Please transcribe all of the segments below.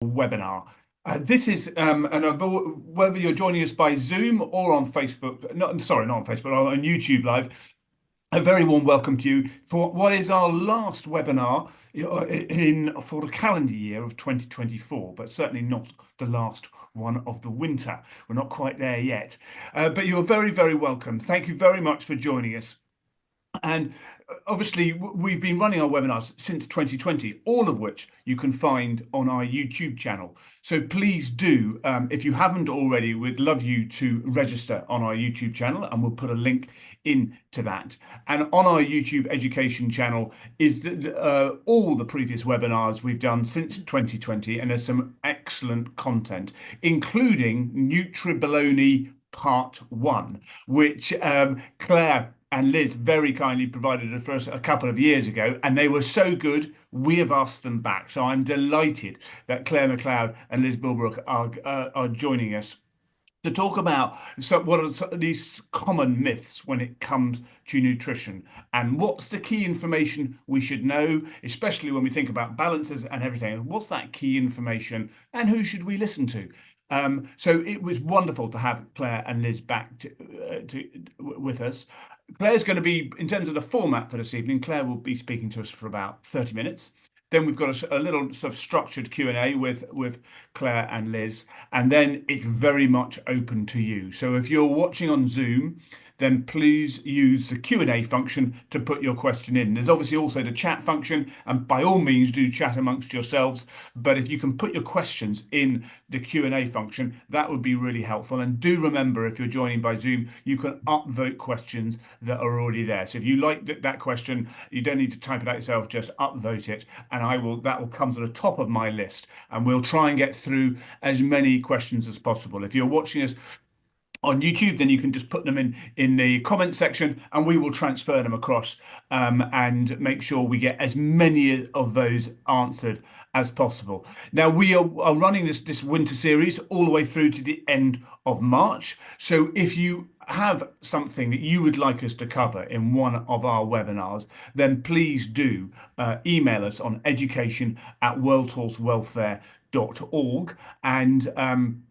webinar. This is whether you're joining us by Zoom or on Facebook, not on Facebook, on YouTube Live. A very warm welcome to you for what is our last webinar for the calendar year of 2024, but certainly not the last one of the winter. We're not quite there yet, but you're very, very welcome. Thank you very much for joining us. And obviously, we've been running our webinars since 2020, all of which you can find on our YouTube channel. So please do, if you haven't already, we'd love you to register on our YouTube channel, and we'll put a link into that. And on our YouTube education channel is all the previous webinars we've done since 2020, and there's some excellent content, including Nutribaloney Part 1, which Claire and Liz very kindly provided it for us a couple of years ago, and they were so good, we have asked them back. So I'm delighted that Claire McLeod and Liz Bulbrook are joining us to talk about what are these common myths when it comes to nutrition, and what's the key information we should know, especially when we think about balances and everything. What's that key information, and who should we listen to? So it was wonderful to have Claire and Liz back with us. Claire's going to be, in terms of the format for this evening, Claire will be speaking to us for about 30 minutes. Then we've got a little sort of structured Q&A with Claire and Liz, and then it's very much open to you. So if you're watching on Zoom, then please use the Q&A function to put your question in. There's obviously also the chat function, and by all means do chat amongst yourselves. But if you can put your questions in the Q&A function, that would be really helpful. And do remember, if you're joining by Zoom, you can upvote questions that are already there. So if you like that question, you don't need to type it out yourself, just upvote it, and that will come to the top of my list, and we'll try and get through as many questions as possible. If you're watching us on YouTube, then you can just put them in the comment section, and we will transfer them across and make sure we get as many of those answered as possible. Now, we are running this winter series all the way through to the end of March. So if you have something that you would like us to cover in one of our webinars, then please do email us on education@worldhorsewelfare.org, and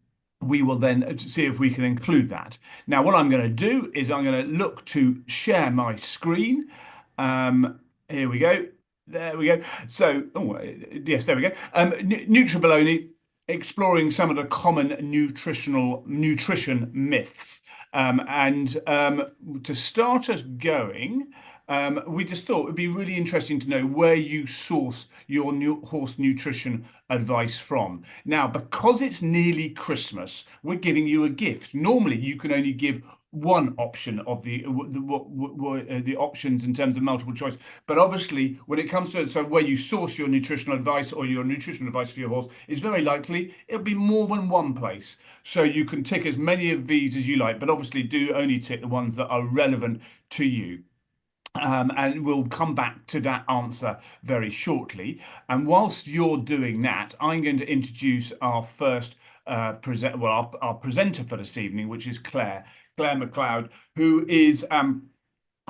we will then see if we can include that. Now, what I'm going to do is I'm going to look to share my screen. Here we go. There we go. So, yes, there we go. Nutribaloney, exploring some of the common nutrition myths. To start us going, we just thought it would be really interesting to know where you source your horse nutrition advice from. Now, because it's nearly Christmas, we're giving you a gift. Normally, you can only give one option of the options in terms of multiple choice, but obviously when it comes to where you source your nutritional advice or your nutrition advice for your horse, it's very likely it'll be more than one place. So you can tick as many of these as you like, but obviously do only tick the ones that are relevant to you. And we'll come back to that answer very shortly. And whilst you're doing that, I'm going to introduce our first our presenter for this evening, which is Claire McLeod, who is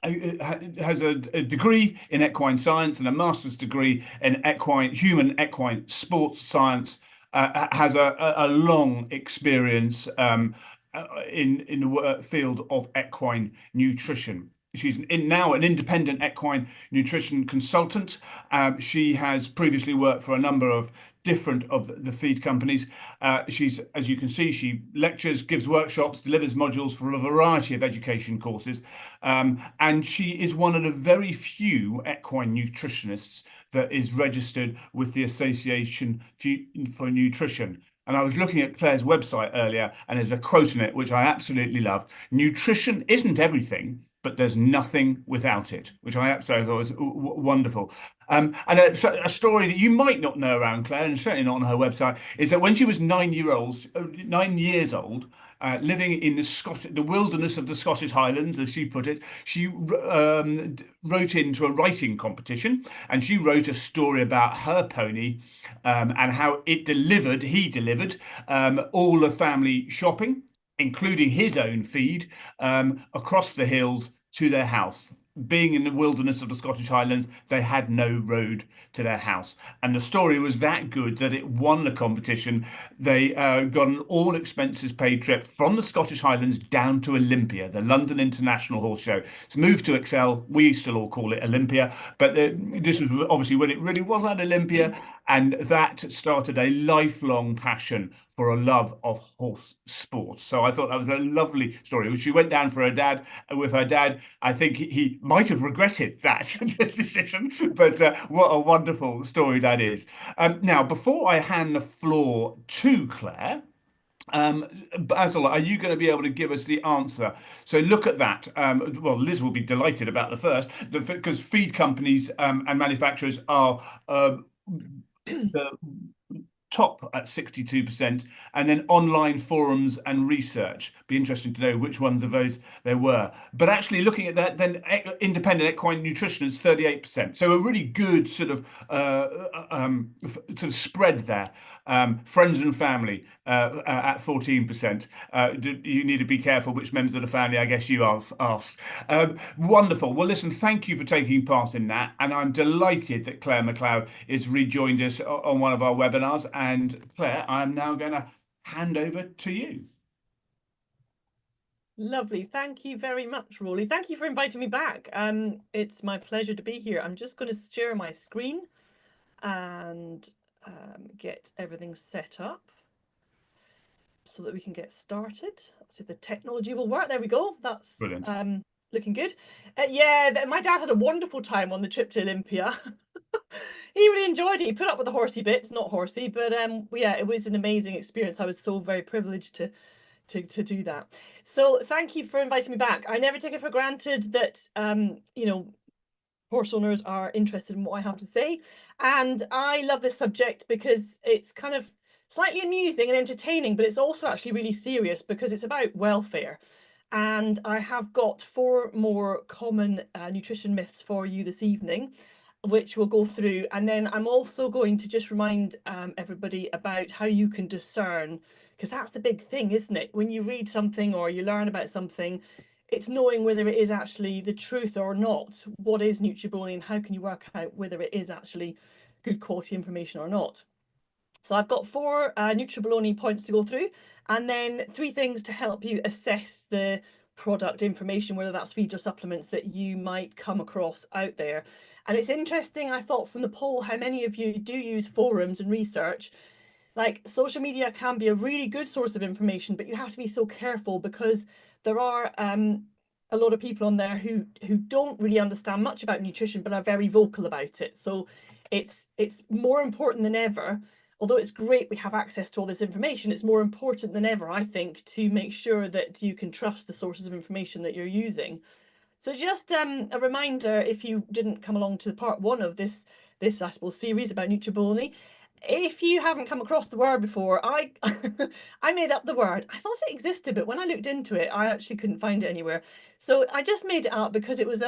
has a degree in equine science and a master's degree in human equine sports science. Has a long experience in the field of equine nutrition. She's now an independent equine nutrition consultant. She has previously worked for a number of different of the feed companies. She's, as you can see, she lectures, gives workshops, delivers modules for a variety of education courses. And she is one of the very few equine nutritionists that is registered with the Association for Nutrition. And I was looking at Claire's website earlier, and there's a quote in it which I absolutely love. "Nutrition isn't everything, but there's nothing without it," which I absolutely thought was wonderful. And a story that you might not know around Claire, and certainly not on her website, is that when she was 9 years old, living in the wilderness of the Scottish Highlands, as she put it, she wrote into a writing competition, and she wrote a story about her pony and how he delivered all the family shopping, including his own feed, across the hills to their house. being in the wilderness of the Scottish Highlands, they had no road to their house. And the story was that good that it won the competition. They got an all expenses paid trip from the Scottish Highlands down to Olympia, the London International Horse Show. It's moved to Excel. We still all call it Olympia, but this was obviously when it really was at Olympia. And that started a lifelong passion for a love of horse sport. So I thought that was a lovely story. She went down for her dad with her dad. I think he might have regretted that decision, but what a wonderful story that is. Now, before I hand the floor to Claire, Basil, are you going to be able to give us the answer? So look at that. Well, Liz will be delighted about the first, because feed companies and manufacturers are the top at 62%, and then online forums and research. Be interesting to know which ones of those there were. But actually looking at that, then independent equine nutritionists, 38%. So a really good sort of spread there. Friends and family at 14%. You need to be careful which members of the family, I guess you asked. Wonderful. Well, listen, thank you for taking part in that. And I'm delighted that Claire McLeod has rejoined us on one of our webinars. And Claire, I'm now going to hand over to you. Lovely. Thank you very much, Rolly. Thank you for inviting me back. It's my pleasure to be here. I'm just going to share my screen and get everything set up so that we can get started. Let's see if the technology will work. There we go. That's brilliant. Looking good. Yeah, my dad had a wonderful time on the trip to Olympia. He really enjoyed it. He put up with the horsey bits, not horsey, but yeah, it was an amazing experience. I was so very privileged to do that. So thank you for inviting me back. I never take it for granted that you know, horse owners are interested in what I have to say, and I love this subject because it's kind of slightly amusing and entertaining, but it's also actually really serious because it's about welfare. And I have got 4 more common nutrition myths for you this evening, which we'll go through. And then I'm also going to just remind everybody about how you can discern, because that's the big thing, isn't it? When you read something or you learn about something, it's knowing whether it is actually the truth or not. What is Nutribaloney, and how can you work out whether it is actually good quality information or not? So I've got 4 Nutribaloney points to go through, and then 3 things to help you assess the product information, whether that's feeds or supplements that you might come across out there. And it's interesting, I thought, from the poll, how many of you do use forums and research. Like, social media can be a really good source of information, but you have to be so careful because there are a lot of people on there who don't really understand much about nutrition but are very vocal about it. So it's more important than ever. Although it's great we have access to all this information, it's more important than ever, I think, to make sure that you can trust the sources of information that you're using. So just a reminder, if you didn't come along to part 1 of this I suppose, series about Nutribaloney, if you haven't come across the word before, I made up the word. I thought it existed, but when I looked into it, I actually couldn't find it anywhere. So I just made it up because it was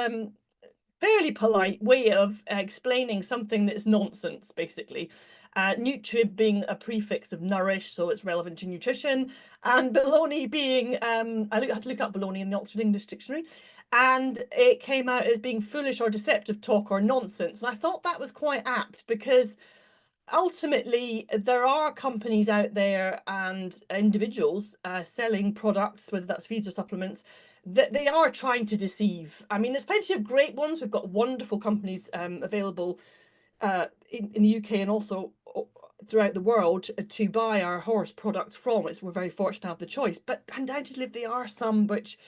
fairly polite way of explaining something that's nonsense, basically. Nutrib being a prefix of nourish, so it's relevant to nutrition, and baloney being, I had to look up baloney in the Oxford English Dictionary, and it came out as being foolish or deceptive talk or nonsense. And I thought that was quite apt because ultimately there are companies out there and individuals selling products, whether that's feeds or supplements, that they are trying to deceive. I mean, there's plenty of great ones. We've got wonderful companies available in the UK and also throughout the world to buy our horse products from. We're very fortunate to have the choice, but undoubtedly there are some which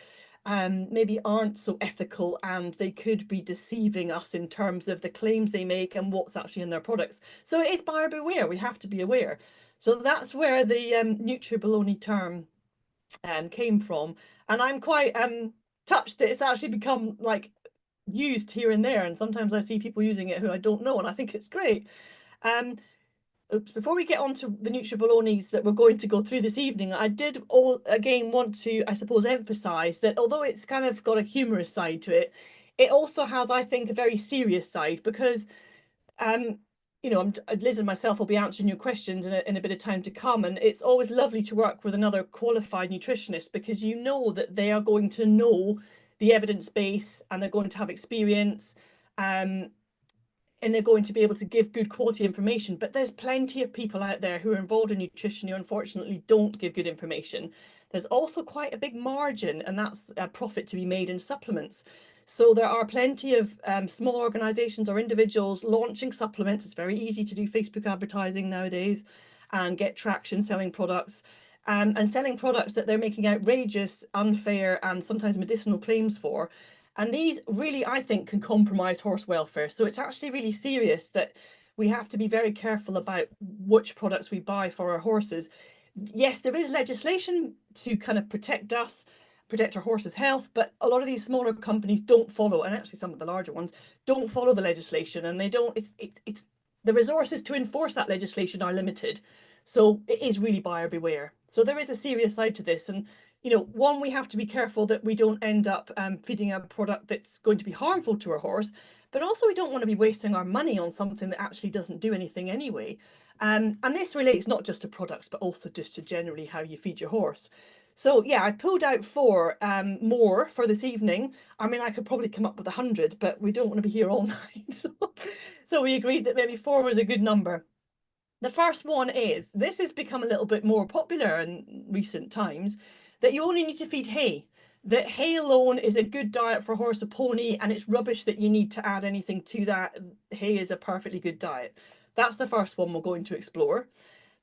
maybe aren't so ethical, and they could be deceiving us in terms of the claims they make and what's actually in their products. So it's buyer beware. We have to be aware. So that's where the Nutribaloney term came from, and I'm quite touched that it's actually become like used here and there, and sometimes I see people using it who I don't know, and I think it's great. Before we get on to the Nutribalonies that we're going to go through this evening, I did again want to, I suppose, emphasize that although it's kind of got a humorous side to it, it also has, I think, a very serious side, because you know, Liz and myself will be answering your questions in a bit of time to come, and it's always lovely to work with another qualified nutritionist because you know that they are going to know the evidence base, and they're going to have experience, and they're going to be able to give good quality information. But there's plenty of people out there who are involved in nutrition who unfortunately don't give good information. There's also quite a big margin, and that's a profit to be made in supplements. So there are plenty of small organizations or individuals launching supplements. It's very easy to do Facebook advertising nowadays and get traction selling products, and selling products that they're making outrageous, unfair, and sometimes medicinal claims for. And these really, I think, can compromise horse welfare. So it's actually really serious that we have to be very careful about which products we buy for our horses. Yes, there is legislation to kind of protect us, protect our horses' health, but a lot of these smaller companies don't follow, and actually some of the larger ones don't follow the legislation, and they don't, it's the resources to enforce that legislation are limited. So it is really buyer beware. So there is a serious side to this. And one, we have to be careful that we don't end up feeding a product that's going to be harmful to our horse, but also we don't want to be wasting our money on something that actually doesn't do anything anyway. And this relates not just to products, but also just to generally how you feed your horse. So yeah, I pulled out 4 more for this evening. I mean, I could probably come up with 100, but we don't want to be here all night. So we agreed that maybe 4 was a good number. The first one is, this has become a little bit more popular in recent times, that you only need to feed hay. That hay alone is a good diet for horse or pony, and it's rubbish that you need to add anything to that. Hay is a perfectly good diet. That's the first one we're going to explore.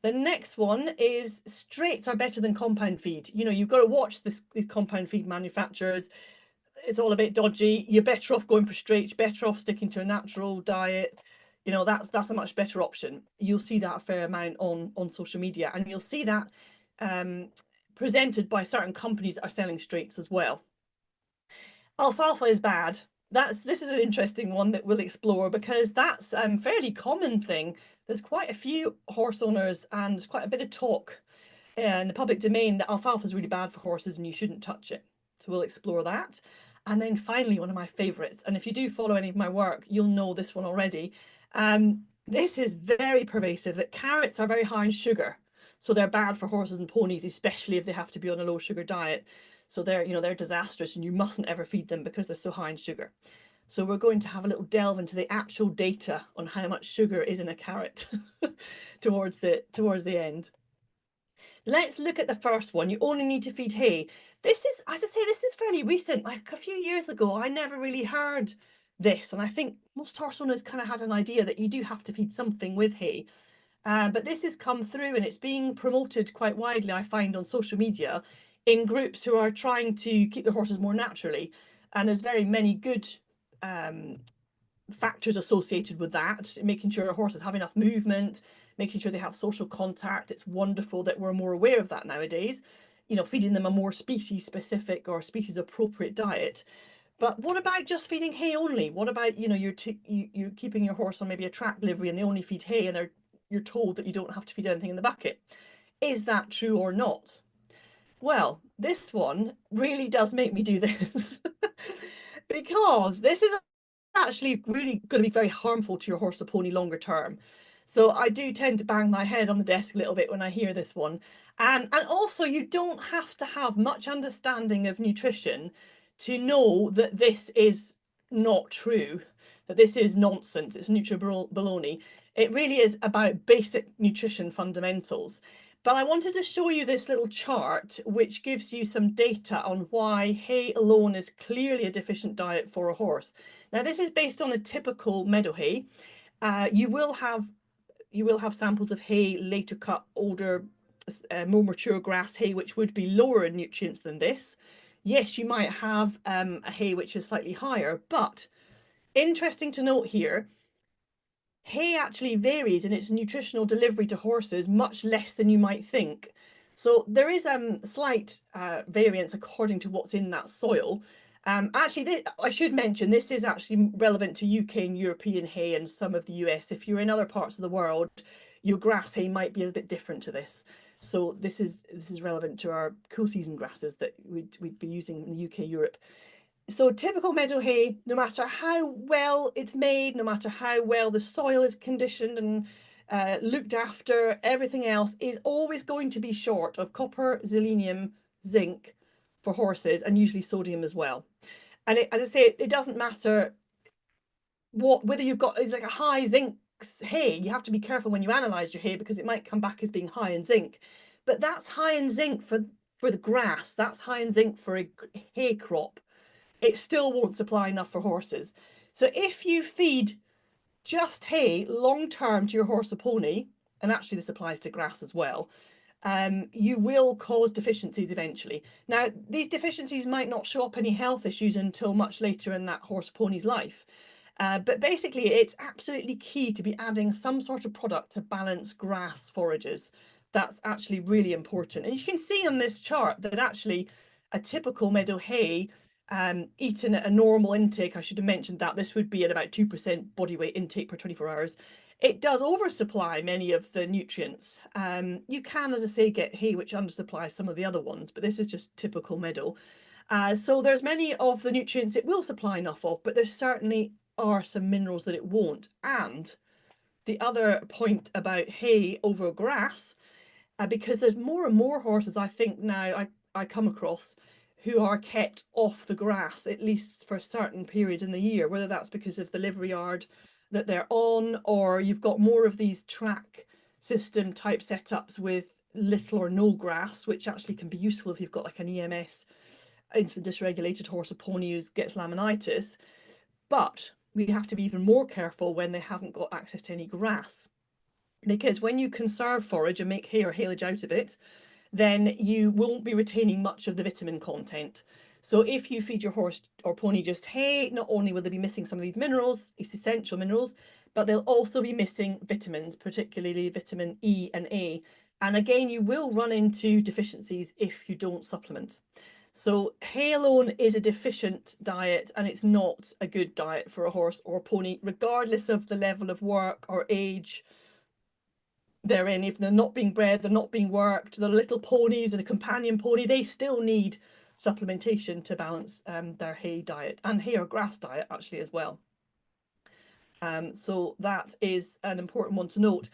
The next one is straights are better than compound feed. You've got to watch these compound feed manufacturers. It's all a bit dodgy. You're better off going for straight, better off sticking to a natural diet. That's a much better option. You'll see that a fair amount on social media, and you'll see that presented by certain companies that are selling straights as well. Alfalfa is bad. This is an interesting one that we'll explore, because that's a fairly common thing. There's quite a few horse owners, and there's quite a bit of talk in the public domain that alfalfa is really bad for horses and you shouldn't touch it. So we'll explore that. And then finally, one of my favorites, and if you do follow any of my work, you'll know this one already. This is very pervasive, that carrots are very high in sugar. So they're bad for horses and ponies, especially if they have to be on a low sugar diet. So they're disastrous, and you mustn't ever feed them because they're so high in sugar. So we're going to have a little delve into the actual data on how much sugar is in a carrot towards the end. Let's look at the first one. You only need to feed hay. This is, as I say, this is fairly recent. Like a few years ago, I never really heard this. And I think most horse owners kind of had an idea that you do have to feed something with hay. But this has come through, and it's being promoted quite widely, I find, on social media in groups who are trying to keep their horses more naturally. And there's very many good factors associated with that, making sure horses have enough movement, making sure they have social contact. It's wonderful that we're more aware of that nowadays, feeding them a more species specific or species appropriate diet. But what about just feeding hay only? What about, you're keeping your horse on maybe a track livery and they only feed hay, and you're told that you don't have to feed anything in the bucket? Is that true or not? Well, this one really does make me do this because this is actually really going to be very harmful to your horse or pony longer term. So I do tend to bang my head on the desk a little bit when I hear this one. And also, you don't have to have much understanding of nutrition to know that this is not true, that this is nonsense. It's Nutribaloney. It really is about basic nutrition fundamentals. But I wanted to show you this little chart, which gives you some data on why hay alone is clearly a deficient diet for a horse. Now, this is based on a typical meadow hay. You will have samples of hay, later cut, older, more mature grass hay, which would be lower in nutrients than this. Yes, you might have a hay which is slightly higher, but interesting to note here, hay actually varies in its nutritional delivery to horses much less than you might think. So there is slight variance according to what's in that soil. Actually, I should mention, this is actually relevant to UK and European hay and some of the US. If you're in other parts of the world, your grass hay might be a bit different to this. So this is relevant to our cool season grasses that we'd be using in the UK, Europe. So typical meadow hay, no matter how well it's made, no matter how well the soil is conditioned and looked after, everything else is always going to be short of copper, selenium, zinc for horses, and usually sodium as well. And as I say, it doesn't matter whether you've got, it's like a high zinc hay. You have to be careful when you analyze your hay because it might come back as being high in zinc. But that's high in zinc for the grass. That's high in zinc for a hay crop. It still won't supply enough for horses. So if you feed just hay long term to your horse or pony, and actually this applies to grass as well, you will cause deficiencies eventually. Now, these deficiencies might not show up any health issues until much later in that horse or pony's life. But basically, it's absolutely key to be adding some sort of product to balance grass forages. That's actually really important. And you can see on this chart that actually a typical meadow hay, eaten at a normal intake, I should have mentioned that this would be at about 2% body weight intake per 24 hours. It does oversupply many of the nutrients. You can, as I say, get hay which undersupplies some of the other ones, but this is just typical meadow. So there's many of the nutrients it will supply enough of, but there certainly are some minerals that it won't. And the other point about hay over grass, because there's more and more horses, I think now I come across, who are kept off the grass, at least for certain periods in the year, whether that's because of the livery yard that they're on, or you've got more of these track system type setups with little or no grass, which actually can be useful if you've got like an EMS, insulin dysregulated horse or pony who gets laminitis. But we have to be even more careful when they haven't got access to any grass, because when you conserve forage and make hay or haylage out of it, then you won't be retaining much of the vitamin content. So if you feed your horse or pony just hay, not only will they be missing some of these minerals, these essential minerals, but they'll also be missing vitamins, particularly vitamin E and A. And again, you will run into deficiencies if you don't supplement. So hay alone is a deficient diet, and it's not a good diet for a horse or a pony, regardless of the level of work or age they're in. If they're not being bred, they're not being worked, the little ponies and a companion pony, they still need supplementation to balance their hay diet, and hay or grass diet actually as well. So that is an important one to note.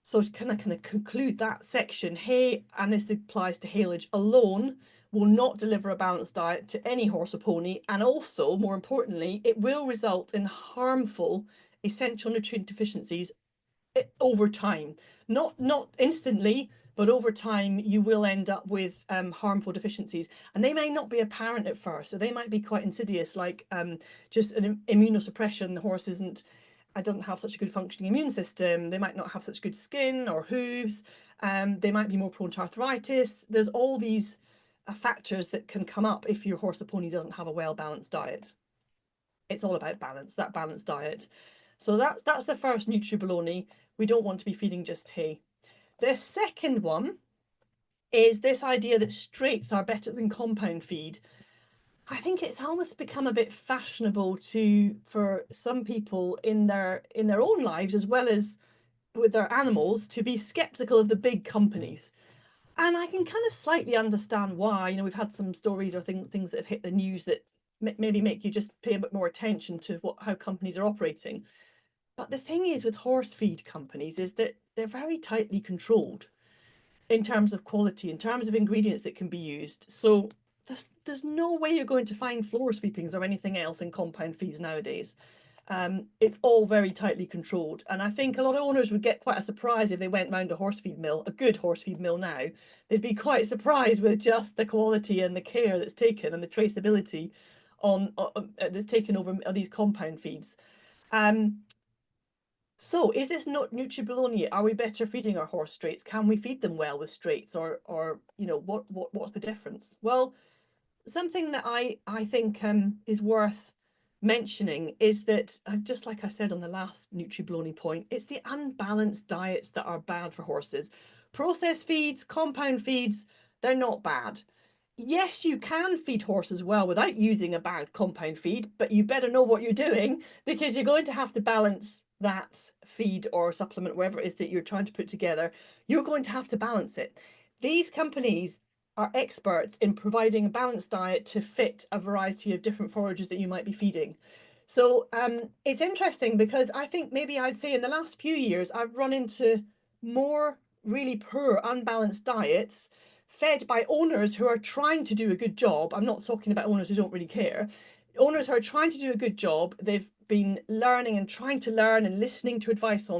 So to kind of conclude that section, hay, and this applies to haylage alone, will not deliver a balanced diet to any horse or pony, and also, more importantly, it will result in harmful essential nutrient deficiencies over time. Not instantly, but over time you will end up with harmful deficiencies, and they may not be apparent at first, so they might be quite insidious, like just an immunosuppression. The horse doesn't have such a good functioning immune system. They might not have such good skin or hooves. They might be more prone to arthritis. There's all these factors that can come up if your horse or pony doesn't have a well-balanced diet. It's all about balance, that balanced diet. So that's the first Nutribaloney. We don't want to be feeding just hay. The second one is this idea that straights are better than compound feed. I think it's almost become a bit fashionable for some people in their own lives, as well as with their animals, to be skeptical of the big companies. And I can kind of slightly understand why. You know, we've had some stories or things that have hit the news that maybe make you just pay a bit more attention to how companies are operating. But the thing is with horse feed companies is that they're very tightly controlled in terms of quality, in terms of ingredients that can be used. So there's no way you're going to find floor sweepings or anything else in compound feeds nowadays. It's all very tightly controlled, and I think a lot of owners would get quite a surprise if they went round a horse feed mill, a good horse feed mill now. They'd be quite surprised with just the quality and the care that's taken and the traceability that's taken over these compound feeds. So is this not Nutribaloney? Are we better feeding our horse straights? Can we feed them well with straights, or you know, what's the difference? Well, something that I think is worth mentioning is that, just like I said on the last Nutribaloney point, it's the unbalanced diets that are bad for horses. Processed feeds, compound feeds, they're not bad. Yes, you can feed horses well without using a bad compound feed, but you better know what you're doing, because you're going to have to balance that feed or supplement, whatever it is that you're trying to put together. You're going to have to balance it. These companies are experts in providing a balanced diet to fit a variety of different forages that you might be feeding. So it's interesting, because I think maybe I'd say in the last few years I've run into more really poor, unbalanced diets fed by owners who are trying to do a good job. I'm not talking about owners who don't really care. owners who are trying to do a good job, they've been learning and trying to learn and listening to advice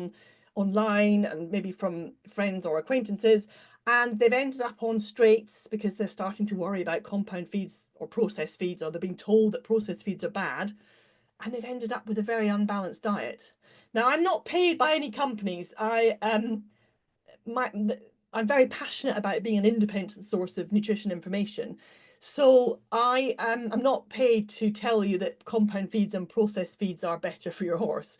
online and maybe from friends or acquaintances, and they've ended up on straights because they're starting to worry about compound feeds or processed feeds, or they're being told that processed feeds are bad, and they've ended up with a very unbalanced diet. Now, I'm not paid by any companies. I'm very passionate about being an independent source of nutrition information. So I'm not paid to tell you that compound feeds and processed feeds are better for your horse.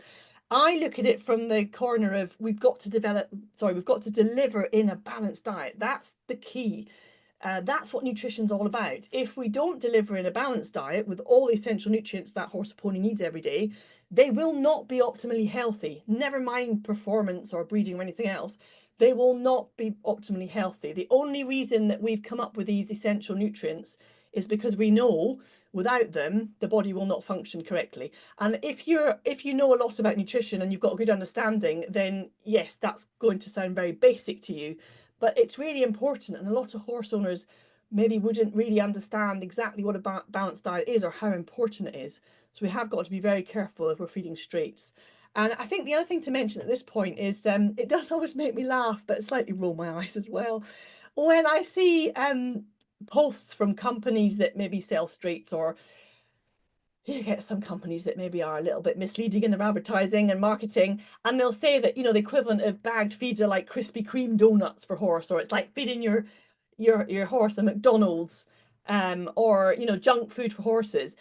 I look at it from the corner of we've got to deliver in a balanced diet. That's the key. That's what nutrition's all about. If we don't deliver in a balanced diet with all the essential nutrients that horse or pony needs every day, they will not be optimally healthy. Never mind performance or breeding or anything else. They will not be optimally healthy. The only reason that we've come up with these essential nutrients is because we know without them the body will not function correctly. And if you know a lot about nutrition and you've got a good understanding, then yes, that's going to sound very basic to you, but it's really important. And a lot of horse owners maybe wouldn't really understand exactly what a balanced diet is or how important it is. So we have got to be very careful if we're feeding straights. And I think the other thing to mention at this point is it does always make me laugh, but slightly roll my eyes as well, when I see posts from companies that maybe sell straights, or you get some companies that maybe are a little bit misleading in their advertising and marketing, and they'll say that, the equivalent of bagged feeds are like Krispy Kreme donuts for horse, or it's like feeding your horse a McDonald's, or junk food for horses.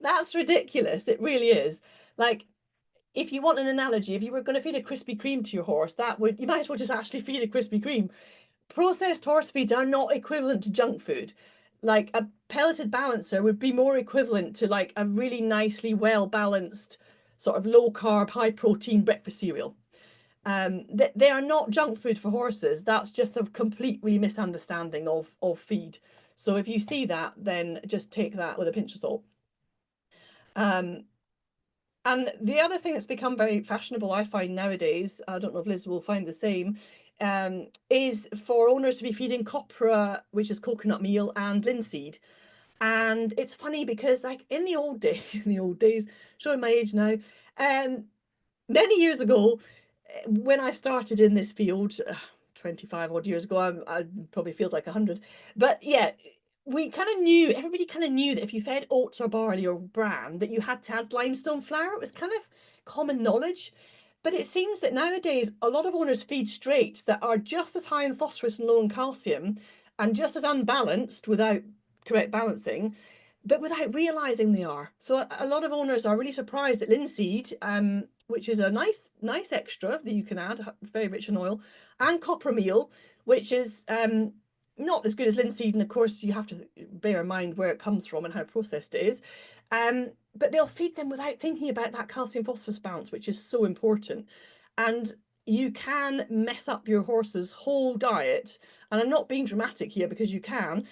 That's ridiculous. It really is. Like, if you want an analogy, if you were going to feed a Krispy Kreme to your horse, you might as well just actually feed a Krispy Kreme. Processed horse feeds are not equivalent to junk food. Like, a pelleted balancer would be more equivalent to like a really nicely well balanced sort of low carb, high protein breakfast cereal. They are not junk food for horses. That's just a completely misunderstanding of feed. So if you see that, then just take that with a pinch of salt. And the other thing that's become very fashionable, I find nowadays, I don't know if Liz will find the same, is for owners to be feeding copra, which is coconut meal, and linseed. And it's funny because, like, in the old days, showing my age now, many years ago, when I started in this field, 25 odd years ago, I probably feels like 100, but yeah, everybody kind of knew that if you fed oats or barley or bran, that you had to add limestone flour. It was kind of common knowledge. But it seems that nowadays a lot of owners feed straights that are just as high in phosphorus and low in calcium, and just as unbalanced without correct balancing, but without realizing they are. So a lot of owners are really surprised that linseed, which is a nice extra that you can add, very rich in oil, and copra meal, which is not as good as linseed, and of course you have to bear in mind where it comes from and how processed it is. But they'll feed them without thinking about that calcium phosphorus balance, which is so important. And you can mess up your horse's whole diet, and I'm not being dramatic here because you can,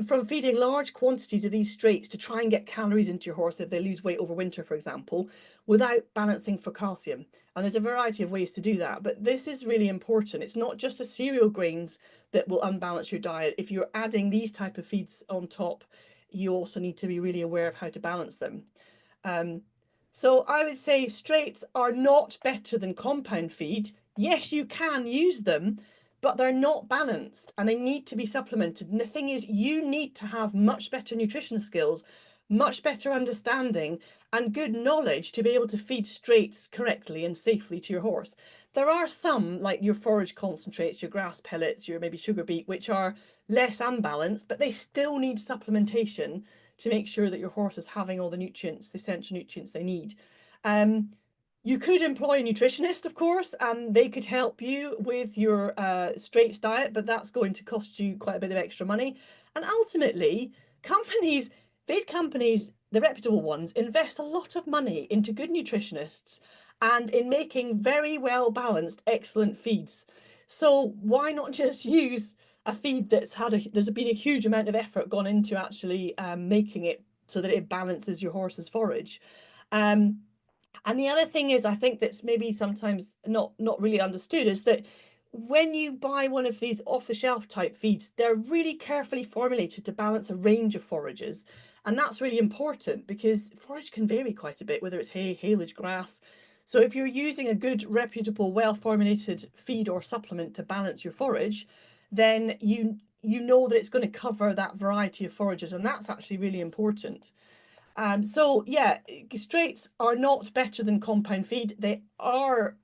from feeding large quantities of these straights to try and get calories into your horse if they lose weight over winter, for example, without balancing for calcium. And there's a variety of ways to do that, but this is really important. It's not just the cereal grains that will unbalance your diet. If you're adding these type of feeds on top, you also need to be really aware of how to balance them. So I would say straights are not better than compound feed. Yes, you can use them, but they're not balanced and they need to be supplemented. And the thing is, you need to have much better nutrition skills, much better understanding, and good knowledge to be able to feed straights correctly and safely to your horse. There are some, like your forage concentrates, your grass pellets, your maybe sugar beet, which are less unbalanced, but they still need supplementation to make sure that your horse is having all the nutrients, the essential nutrients they need. You could employ a nutritionist, of course, and they could help you with your straights diet, but that's going to cost you quite a bit of extra money. And ultimately, feed companies, the reputable ones, invest a lot of money into good nutritionists and in making very well balanced, excellent feeds. So why not just use a feed there's been a huge amount of effort gone into actually making it so that it balances your horse's forage. And the other thing is, I think that's maybe sometimes not really understood, is that when you buy one of these off-the-shelf type feeds, they're really carefully formulated to balance a range of forages. And that's really important because forage can vary quite a bit, whether it's hay, haylage, grass. So if you're using a good, reputable, well-formulated feed or supplement to balance your forage, then you know that it's going to cover that variety of forages, and that's actually really important. So yeah, straights are not better than compound feed. They are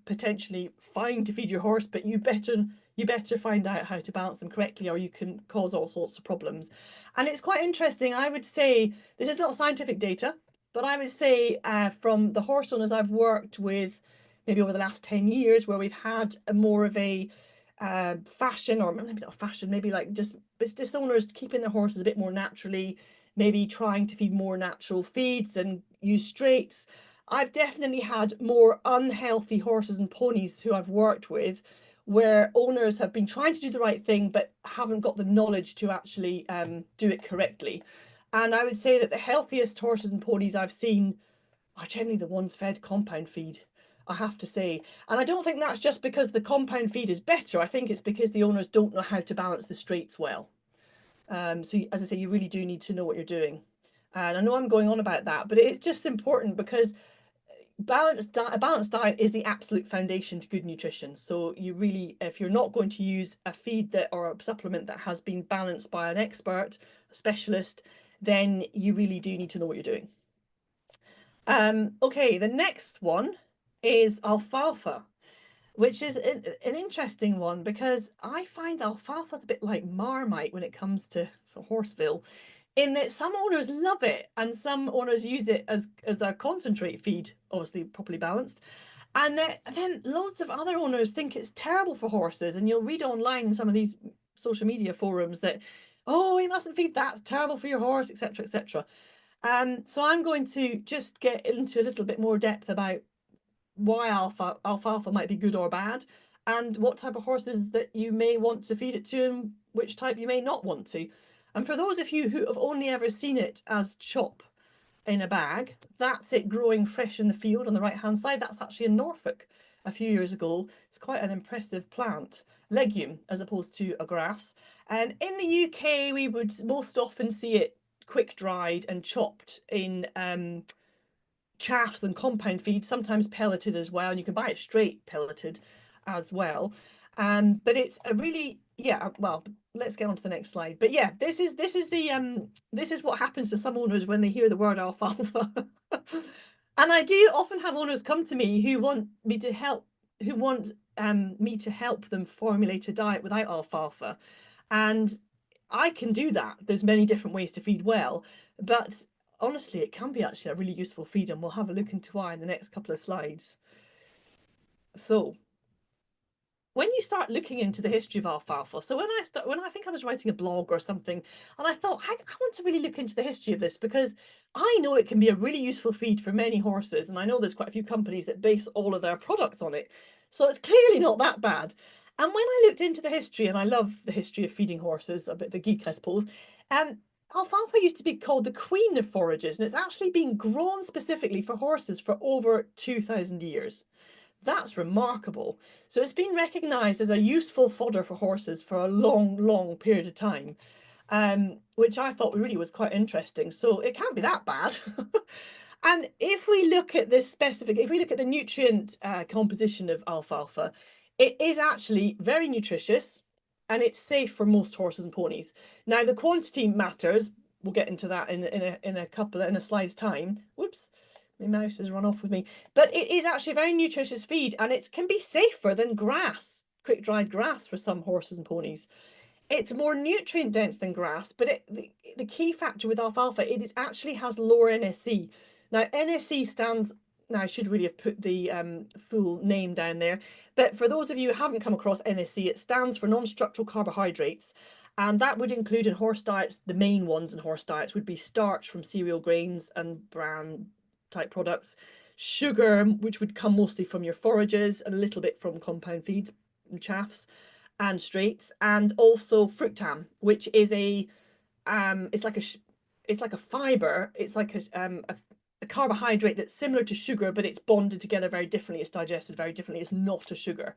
potentially fine to feed your horse, but you better find out how to balance them correctly, or you can cause all sorts of problems. And it's quite interesting. I would say this is not scientific data, but I would say from the horse owners I've worked with, maybe over the last 10 years, where we've had a more of a fashion, or maybe not fashion, maybe like just owners keeping their horses a bit more naturally, maybe trying to feed more natural feeds and use straights. I've definitely had more unhealthy horses and ponies who I've worked with, where owners have been trying to do the right thing but haven't got the knowledge to actually do it correctly. And I would say that the healthiest horses and ponies I've seen are generally the ones fed compound feed, I have to say. And I don't think that's just because the compound feed is better. I think it's because the owners don't know how to balance the straights well. So as I say, you really do need to know what you're doing. And I know I'm going on about that, but it's just important because a balanced diet is the absolute foundation to good nutrition. So you really, if you're not going to use a feed that or a supplement that has been balanced by an expert, a specialist, then you really do need to know what you're doing. Okay, the next one is alfalfa, which is an interesting one because I find alfalfa is a bit like Marmite when it comes to Horseville, in that some owners love it and some owners use it as their concentrate feed, obviously properly balanced. And then loads of other owners think it's terrible for horses, and you'll read online in some of these social media forums that, oh, you mustn't feed that, it's terrible for your horse, etc., etc. So I'm going to just get into a little bit more depth about why alfalfa might be good or bad, and what type of horses that you may want to feed it to and which type you may not want to. And for those of you who have only ever seen it as chop in a bag, that's it growing fresh in the field on the right hand side. That's actually in Norfolk a few years ago. It's quite an impressive plant, legume as opposed to a grass. And in the UK we would most often see it quick dried and chopped in chaffs and compound feed, sometimes pelleted as well, and you can buy it straight pelleted as well. But it's a really, yeah, well, let's get on to the next slide. But yeah, this is what happens to some owners when they hear the word alfalfa. And I do often have owners come to me who want me to help them formulate a diet without alfalfa. And I can do that. There's many different ways to feed well, but honestly, it can be actually a really useful feed, and we'll have a look into why in the next couple of slides. So when you start looking into the history of alfalfa, so when I think I was writing a blog or something, and I thought I want to really look into the history of this because I know it can be a really useful feed for many horses, and I know there's quite a few companies that base all of their products on it, so it's clearly not that bad. And when I looked into the history, and I love the history of feeding horses, a bit the geek I suppose, alfalfa used to be called the queen of forages, and it's actually been grown specifically for horses for over 2,000 years. That's remarkable. So it's been recognised as a useful fodder for horses for a long, long period of time, which I thought really was quite interesting. So it can't be that bad. And if we look at the nutrient composition of alfalfa, it is actually very nutritious and it's safe for most horses and ponies. Now, the quantity matters. We'll get into that in a slide's time. Whoops. My mouse has run off with me. But it is actually a very nutritious feed, and it can be safer than grass, quick dried grass for some horses and ponies. It's more nutrient dense than grass, but the key factor with alfalfa, it actually has lower NSE. Now, NSE stands, now I should really have put the full name down there, but for those of you who haven't come across NSE, it stands for non-structural carbohydrates. And that would include in horse diets, the main ones in horse diets would be starch from cereal grains and bran type products, sugar, which would come mostly from your forages and a little bit from compound feeds and chaffs and straights, and also fructan, which is it's like a fiber, it's like a carbohydrate that's similar to sugar, but it's bonded together very differently, it's digested very differently, it's not a sugar.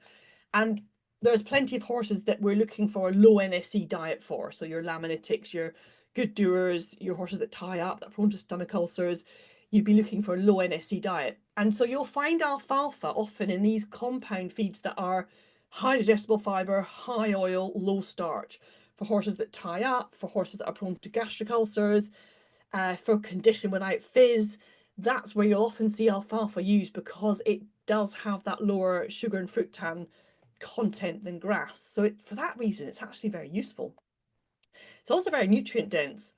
And there's plenty of horses that we're looking for a low NSE diet for, so your laminatics, your good doers, your horses that tie up, that are prone to stomach ulcers, you'd be looking for a low NSC diet. And so you'll find alfalfa often in these compound feeds that are high digestible fibre, high oil, low starch, for horses that tie up, for horses that are prone to gastric ulcers, for condition without fizz. That's where you'll often see alfalfa used, because it does have that lower sugar and fructan content than grass. So for that reason, it's actually very useful. It's also very nutrient dense.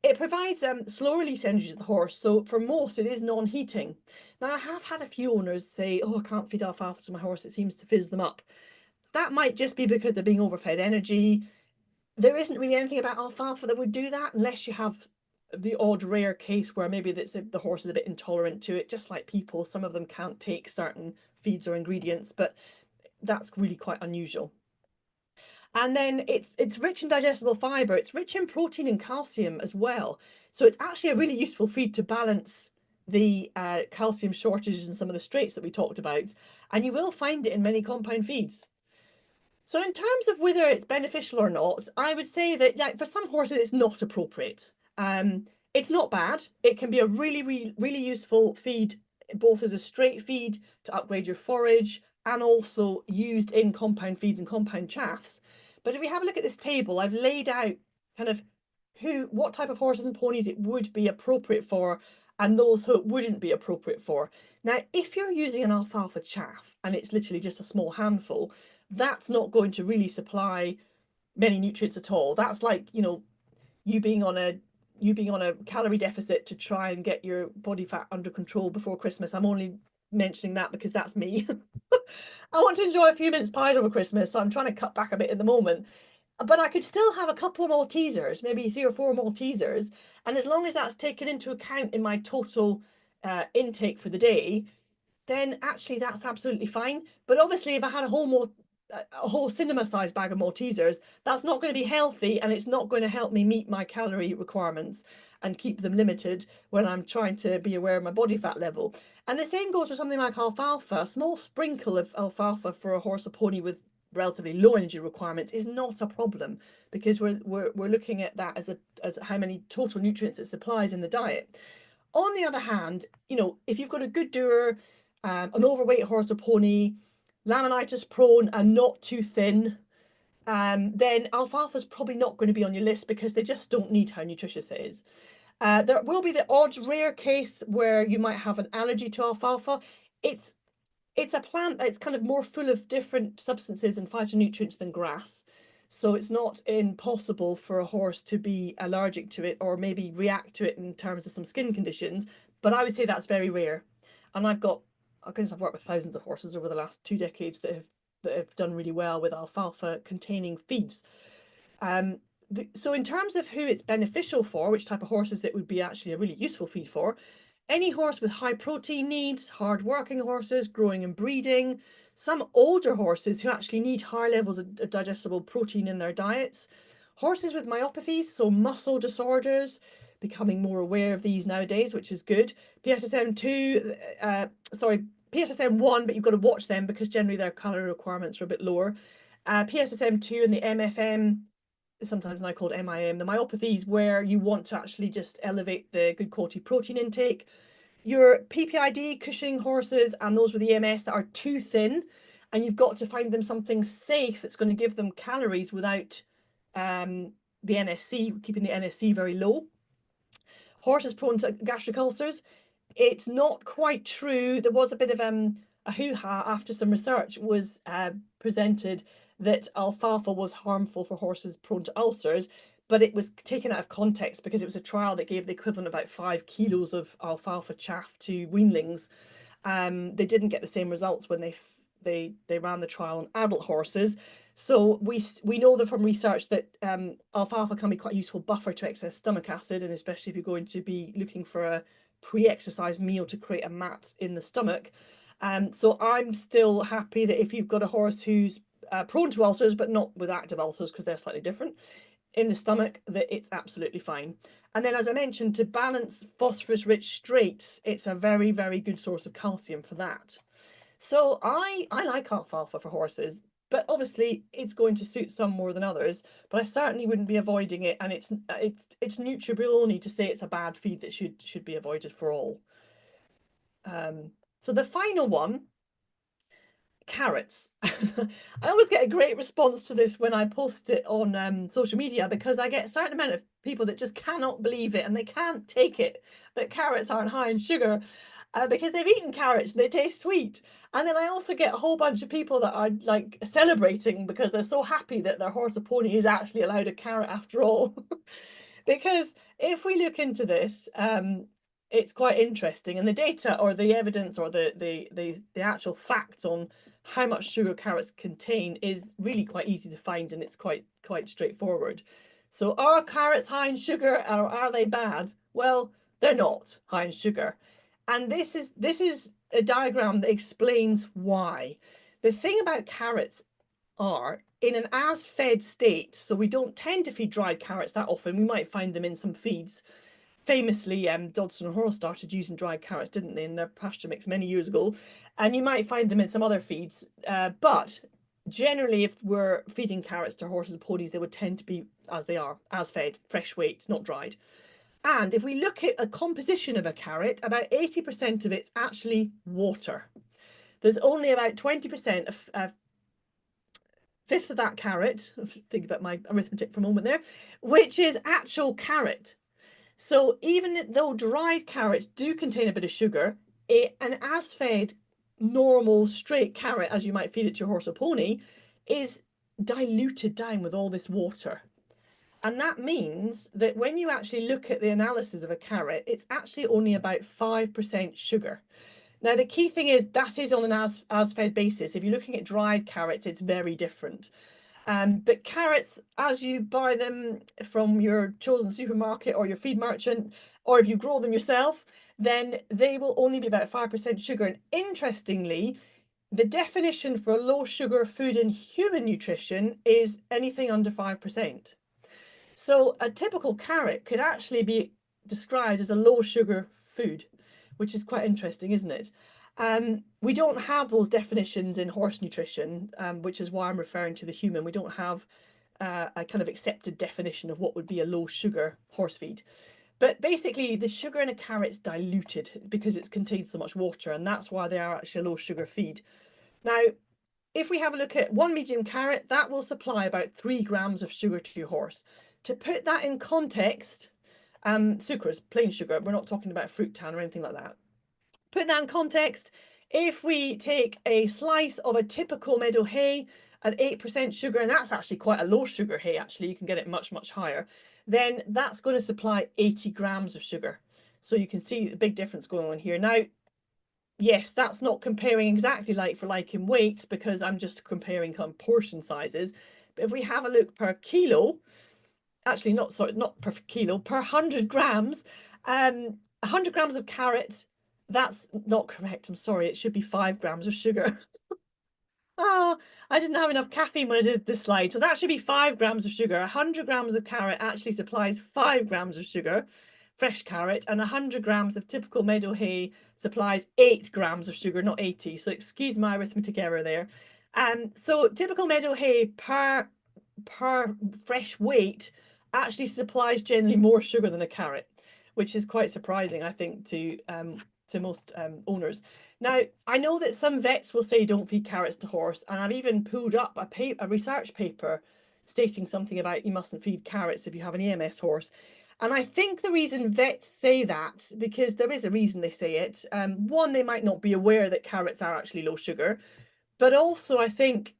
It provides slow release energy to the horse. So for most, it is non-heating. Now, I have had a few owners say, oh, I can't feed alfalfa to my horse. It seems to fizz them up. That might just be because they're being overfed energy. There isn't really anything about alfalfa that would do that, unless you have the odd rare case where maybe the horse is a bit intolerant to it, just like people. Some of them can't take certain feeds or ingredients, but that's really quite unusual. And then it's rich in digestible fibre. It's rich in protein and calcium as well. So it's actually a really useful feed to balance the calcium shortages and some of the straits that we talked about. And you will find it in many compound feeds. So in terms of whether it's beneficial or not, I would say that for some horses, it's not appropriate. It's not bad. It can be a really useful feed, both as a straight feed to upgrade your forage, and also used in compound feeds and compound chaffs. But if we have a look at this table, I've laid out kind of what type of horses and ponies it would be appropriate for, and those who it wouldn't be appropriate for. Now, if you're using an alfalfa chaff and it's literally just a small handful, that's not going to really supply many nutrients at all. That's like, you being on a calorie deficit to try and get your body fat under control before Christmas. I'm only mentioning that because that's me. I want to enjoy a few mince pies over Christmas, so I'm trying to cut back a bit at the moment. But I could still have a couple of Maltesers, maybe 3 or 4 Maltesers, and as long as that's taken into account in my total intake for the day, then actually that's absolutely fine. But obviously, if I had a whole cinema-sized bag of Maltesers, that's not going to be healthy, and it's not going to help me meet my calorie requirements and keep them limited when I'm trying to be aware of my body fat level. And the same goes for something like alfalfa. A small sprinkle of alfalfa for a horse or pony with relatively low energy requirements is not a problem, because we're looking at that as how many total nutrients it supplies in the diet. On the other hand, if you've got a good doer, an overweight horse or pony, laminitis prone and not too thin, then alfalfa is probably not going to be on your list, because they just don't need how nutritious it is. There will be the odd rare case where you might have an allergy to alfalfa. It's a plant that's kind of more full of different substances and phytonutrients than grass. So it's not impossible for a horse to be allergic to it, or maybe react to it in terms of some skin conditions. But I would say that's very rare. And I've worked with thousands of horses over the last 2 decades that have done really well with alfalfa containing feeds. So in terms of who it's beneficial for, which type of horses it would be actually a really useful feed for, any horse with high protein needs, hard working horses, growing and breeding, some older horses who actually need higher levels of digestible protein in their diets, horses with myopathies, so muscle disorders, becoming more aware of these nowadays, which is good. PSSM1, but you've got to watch them because generally their calorie requirements are a bit lower. PSSM2 and the MFM, sometimes now called MIM, the myopathies where you want to actually just elevate the good quality protein intake. Your PPID, Cushing horses, and those with EMS that are too thin, and you've got to find them something safe that's going to give them calories without the NSC, keeping the NSC very low. Horses prone to gastric ulcers, it's not quite true. There was a bit of a hoo-ha after some research was presented that alfalfa was harmful for horses prone to ulcers, but it was taken out of context because it was a trial that gave the equivalent of about 5 kilos of alfalfa chaff to weanlings. They didn't get the same results when they ran the trial on adult horses. So we know that from research that alfalfa can be quite a useful buffer to excess stomach acid, and especially if you're going to be looking for a pre-exercise meal to create a mat in the stomach. So I'm still happy that if you've got a horse who's prone to ulcers, but not with active ulcers because they're slightly different, in the stomach, that it's absolutely fine. And then, as I mentioned, to balance phosphorus-rich straits, it's a very good source of calcium for that. So I like alfalfa for horses, but obviously it's going to suit some more than others. But I certainly wouldn't be avoiding it, and it's Nutribaloney to say it's a bad feed that should be avoided for all. So the final one, carrots. I always get a great response to this when I post it on social media, because I get a certain amount of people that just cannot believe it, and they can't take it that carrots aren't high in sugar, because they've eaten carrots and they taste sweet. And then I also get a whole bunch of people that are like celebrating because they're so happy that their horse or pony is actually allowed a carrot after all. Because if we look into this, it's quite interesting, and the data or the evidence or the actual facts on how much sugar carrots contain is really quite easy to find, and it's quite straightforward. So are carrots high in sugar, or are they bad? Well, they're not high in sugar. And this is a diagram that explains why. The thing about carrots are in an as-fed state, so we don't tend to feed dried carrots that often. We might find them in some feeds. Famously, Dodson and Hoare started using dried carrots, didn't they, in their pasture mix many years ago? And you might find them in some other feeds. But generally, if we're feeding carrots to horses and ponies, they would tend to be as they are, as fed, fresh weight, not dried. And if we look at a composition of a carrot, about 80% of it's actually water. There's only about 20%, a fifth of that carrot, think about my arithmetic for a moment there, which is actual carrot. So even though dried carrots do contain a bit of sugar, an as-fed, normal, straight carrot, as you might feed it to your horse or pony, is diluted down with all this water. And that means that when you actually look at the analysis of a carrot, it's actually only about 5% sugar. Now, the key thing is that is on an as-fed basis. If you're looking at dried carrots, it's very different. But carrots, as you buy them from your chosen supermarket or your feed merchant, or if you grow them yourself, then they will only be about 5% sugar. And interestingly, the definition for a low sugar food in human nutrition is anything under 5%. So a typical carrot could actually be described as a low sugar food, which is quite interesting, isn't it? We don't have those definitions in horse nutrition, which is why I'm referring to the human. We don't have a kind of accepted definition of what would be a low sugar horse feed. But basically, the sugar in a carrot's diluted because it contains so much water, and that's why they are actually a low sugar feed. Now, if we have a look at one medium carrot, that will supply about 3 grams of sugar to your horse. To put that in context, sucrose, plain sugar, we're not talking about fructan or anything like that. Put that in context, if we take a slice of a typical meadow hay at 8% sugar, and that's actually quite a low sugar hay, actually, you can get it much, much higher, then that's going to supply 80 grams of sugar. So you can see the big difference going on here. Now, yes, that's not comparing exactly like for like in weight, because I'm just comparing kind of portion sizes. But if we have a look per kilo, actually not per kilo, per 100 grams, 100 grams of carrot, that's not correct, I'm sorry, it should be 5 grams of sugar. Oh, I didn't have enough caffeine when I did this slide. So that should be 5 grams of sugar. 100 grams of carrot actually supplies 5 grams of sugar, fresh carrot, and 100 grams of typical meadow hay supplies 8 grams of sugar, not 80. So excuse my arithmetic error there. So typical meadow hay per fresh weight actually supplies generally more sugar than a carrot, which is quite surprising, I think, to most owners. Now, I know that some vets will say don't feed carrots to horse, and I've even pulled up a research paper stating something about you mustn't feed carrots if you have an EMS horse. And I think the reason vets say that, because there is a reason they say it, one, they might not be aware that carrots are actually low sugar, but also I think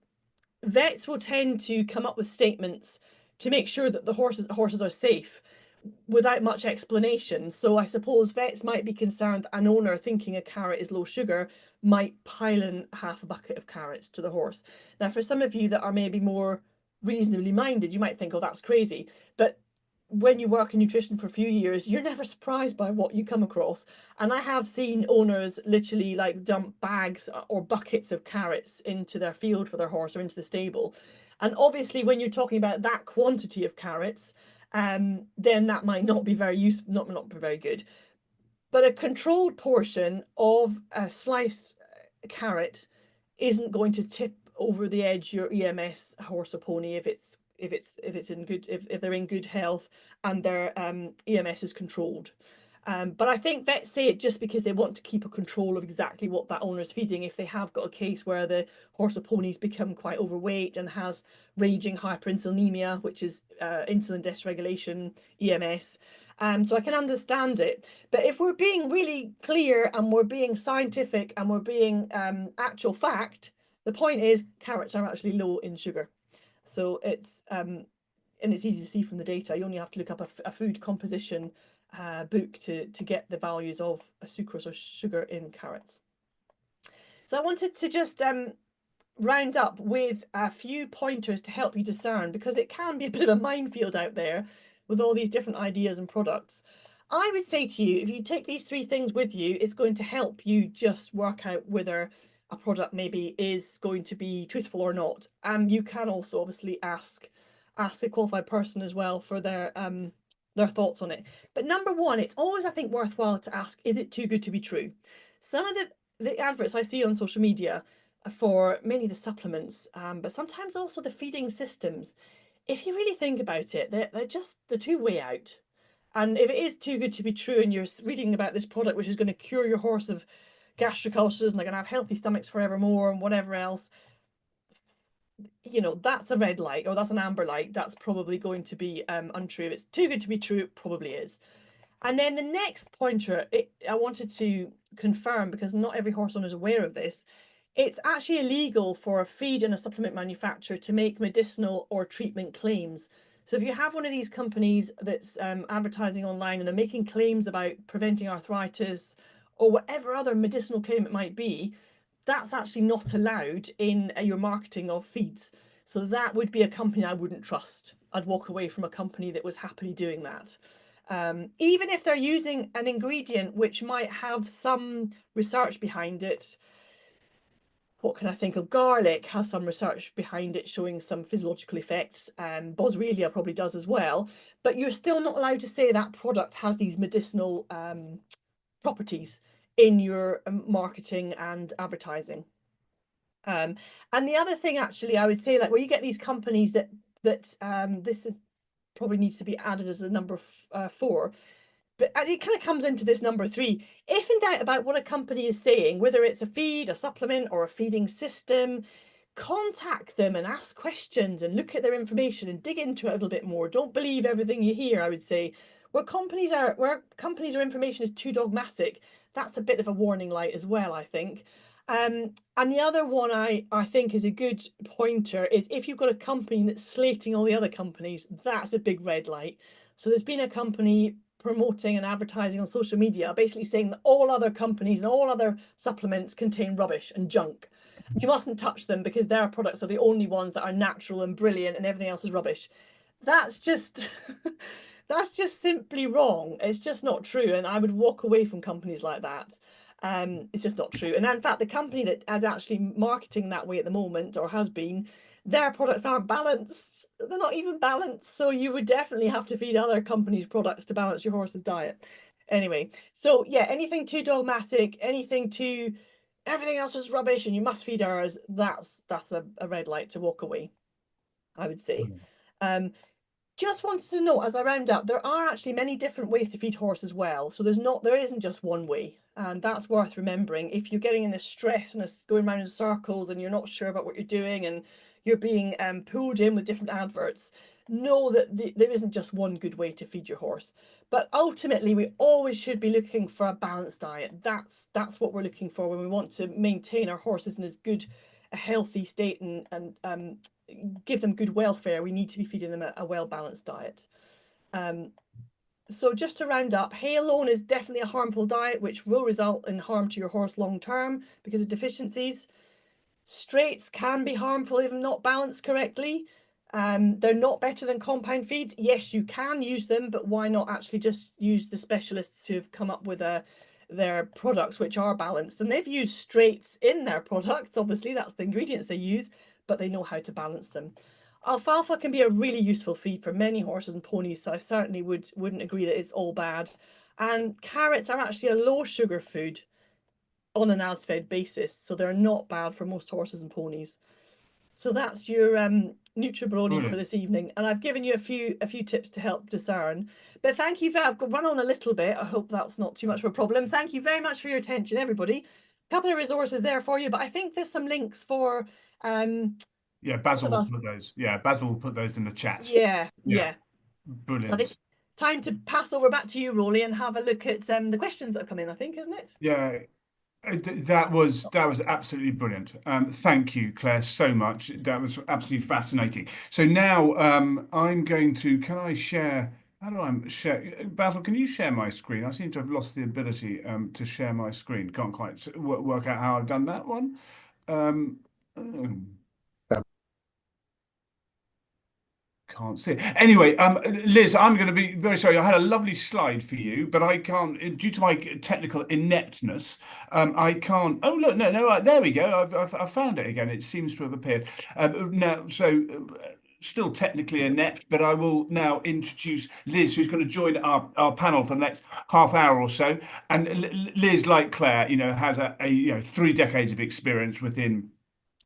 vets will tend to come up with statements to make sure that the horses are safe without much explanation. So I suppose vets might be concerned an owner thinking a carrot is low sugar might pile in half a bucket of carrots to the horse. Now, for some of you that are maybe more reasonably minded, you might think, oh, that's crazy. But when you work in nutrition for a few years, you're never surprised by what you come across. And I have seen owners literally like dump bags or buckets of carrots into their field for their horse or into the stable. And obviously, when you're talking about that quantity of carrots, then that might not be very useful, not be very good. But a controlled portion of a sliced carrot isn't going to tip over the edge your EMS horse or pony if they're in good health and their EMS is controlled. But I think vets say it just because they want to keep a control of exactly what that owner is feeding. If they have got a case where the horse or pony's become quite overweight and has raging hyperinsulinemia, which is insulin dysregulation, EMS. So I can understand it. But if we're being really clear and we're being scientific and we're being actual fact, the point is carrots are actually low in sugar. So it's and it's easy to see from the data. You only have to look up a food composition book to get the values of sucrose or sugar in carrots. So I wanted to just round up with a few pointers to help you discern, because it can be a bit of a minefield out there with all these different ideas and products. I would say to you, if you take these 3 things with you, it's going to help you just work out whether a product maybe is going to be truthful or not. And you can also obviously ask a qualified person as well for their thoughts on it. But number 1, it's always, I think, worthwhile to ask, is it too good to be true? Some of the adverts I see on social media for mainly the supplements, but sometimes also the feeding systems, if you really think about it, they're just the two way out. And if it is too good to be true and you're reading about this product which is going to cure your horse of gastric ulcers and they're going to have healthy stomachs forevermore and whatever else, you know, that's a red light, or that's an amber light. That's probably going to be untrue. If it's too good to be true, it probably is. And then the next pointer I wanted to confirm, because not every horse owner is aware of this, it's actually illegal for a feed and a supplement manufacturer to make medicinal or treatment claims. So if you have one of these companies that's advertising online and they're making claims about preventing arthritis or whatever other medicinal claim it might be, that's actually not allowed in your marketing of feeds. So that would be a company I wouldn't trust. I'd walk away from a company that was happily doing that. Even if they're using an ingredient which might have some research behind it. What can I think of? Garlic has some research behind it showing some physiological effects. Boswellia probably does as well. But you're still not allowed to say that product has these medicinal properties in your marketing and advertising. And the other thing, actually, I would say, like, where you get these companies that this is probably needs to be added as a number 4. But it kind of comes into this number 3. If in doubt about what a company is saying, whether it's a feed, a supplement, or a feeding system, contact them and ask questions and look at their information and dig into it a little bit more. Don't believe everything you hear, I would say. Where companies or information is too dogmatic, that's a bit of a warning light as well, I think. And the other one I think is a good pointer is if you've got a company that's slating all the other companies, that's a big red light. So there's been a company promoting and advertising on social media, basically saying that all other companies and all other supplements contain rubbish and junk. You mustn't touch them because their products are the only ones that are natural and brilliant and everything else is rubbish. That's just that's just simply wrong. It's just not true. And I would walk away from companies like that. It's just not true. And in fact, the company that is actually marketing that way at the moment, or has been, their products aren't balanced. They're not even balanced. So you would definitely have to feed other companies' products to balance your horse's diet. Anyway, so yeah, anything too dogmatic, anything too everything else is rubbish and you must feed ours, that's a red light to walk away, I would say. Just wanted to note as I round up, there are actually many different ways to feed horse as well. So there isn't just one way, and that's worth remembering. If you're getting in a stress and going around in circles and you're not sure about what you're doing and you're being pulled in with different adverts, know that there isn't just one good way to feed your horse. But ultimately, we always should be looking for a balanced diet. That's what we're looking for when we want to maintain our horses in as good a healthy state and give them good welfare. We need to be feeding them a well-balanced diet. So just to round up, hay alone is definitely a harmful diet, which will result in harm to your horse long term because of deficiencies. Straights can be harmful if not balanced correctly. They're not better than compound feeds. Yes, you can use them, but why not actually just use the specialists who've come up with their products which are balanced? And they've used straights in their products. Obviously, that's the ingredients they use, but they know how to balance them. Alfalfa can be a really useful feed for many horses and ponies, so I certainly wouldn't agree that it's all bad. And carrots are actually a low sugar food on an as-fed basis, so they're not bad for most horses and ponies. So that's your Nutribaloney for Brilliant. this evening, and I've given you a few tips to help discern. But thank you for I've run on a little bit. I hope that's not too much of a problem. Thank you very much for your attention, everybody. A couple of resources there for you, but I think there's some links for Yeah, both Basil of will us. put those. Yeah, Basil will put those in the chat. Yeah, Yeah, yeah. So I think brilliant. time to pass over back to you, Rolly, and have a look at the questions that have come in, I think, isn't it? Yeah, that was absolutely brilliant. Thank you, Claire, so much. That was absolutely fascinating. So now I'm going to. Can I share? How do I share? Basil, can you share my screen? I seem to have lost the ability to share my screen. Can't quite work out how I've done that one. Oh. Can't see it. Anyway, Liz, I'm going to be very sorry. I had a lovely slide for you, but I can't, due to my technical ineptness, I can't. Oh, look, no, there we go. I've found it again. It seems to have appeared. Now, so still technically inept, but I will now introduce Liz, who's going to join our panel for the next half hour or so. And Liz, like Claire, has a 3 decades of experience within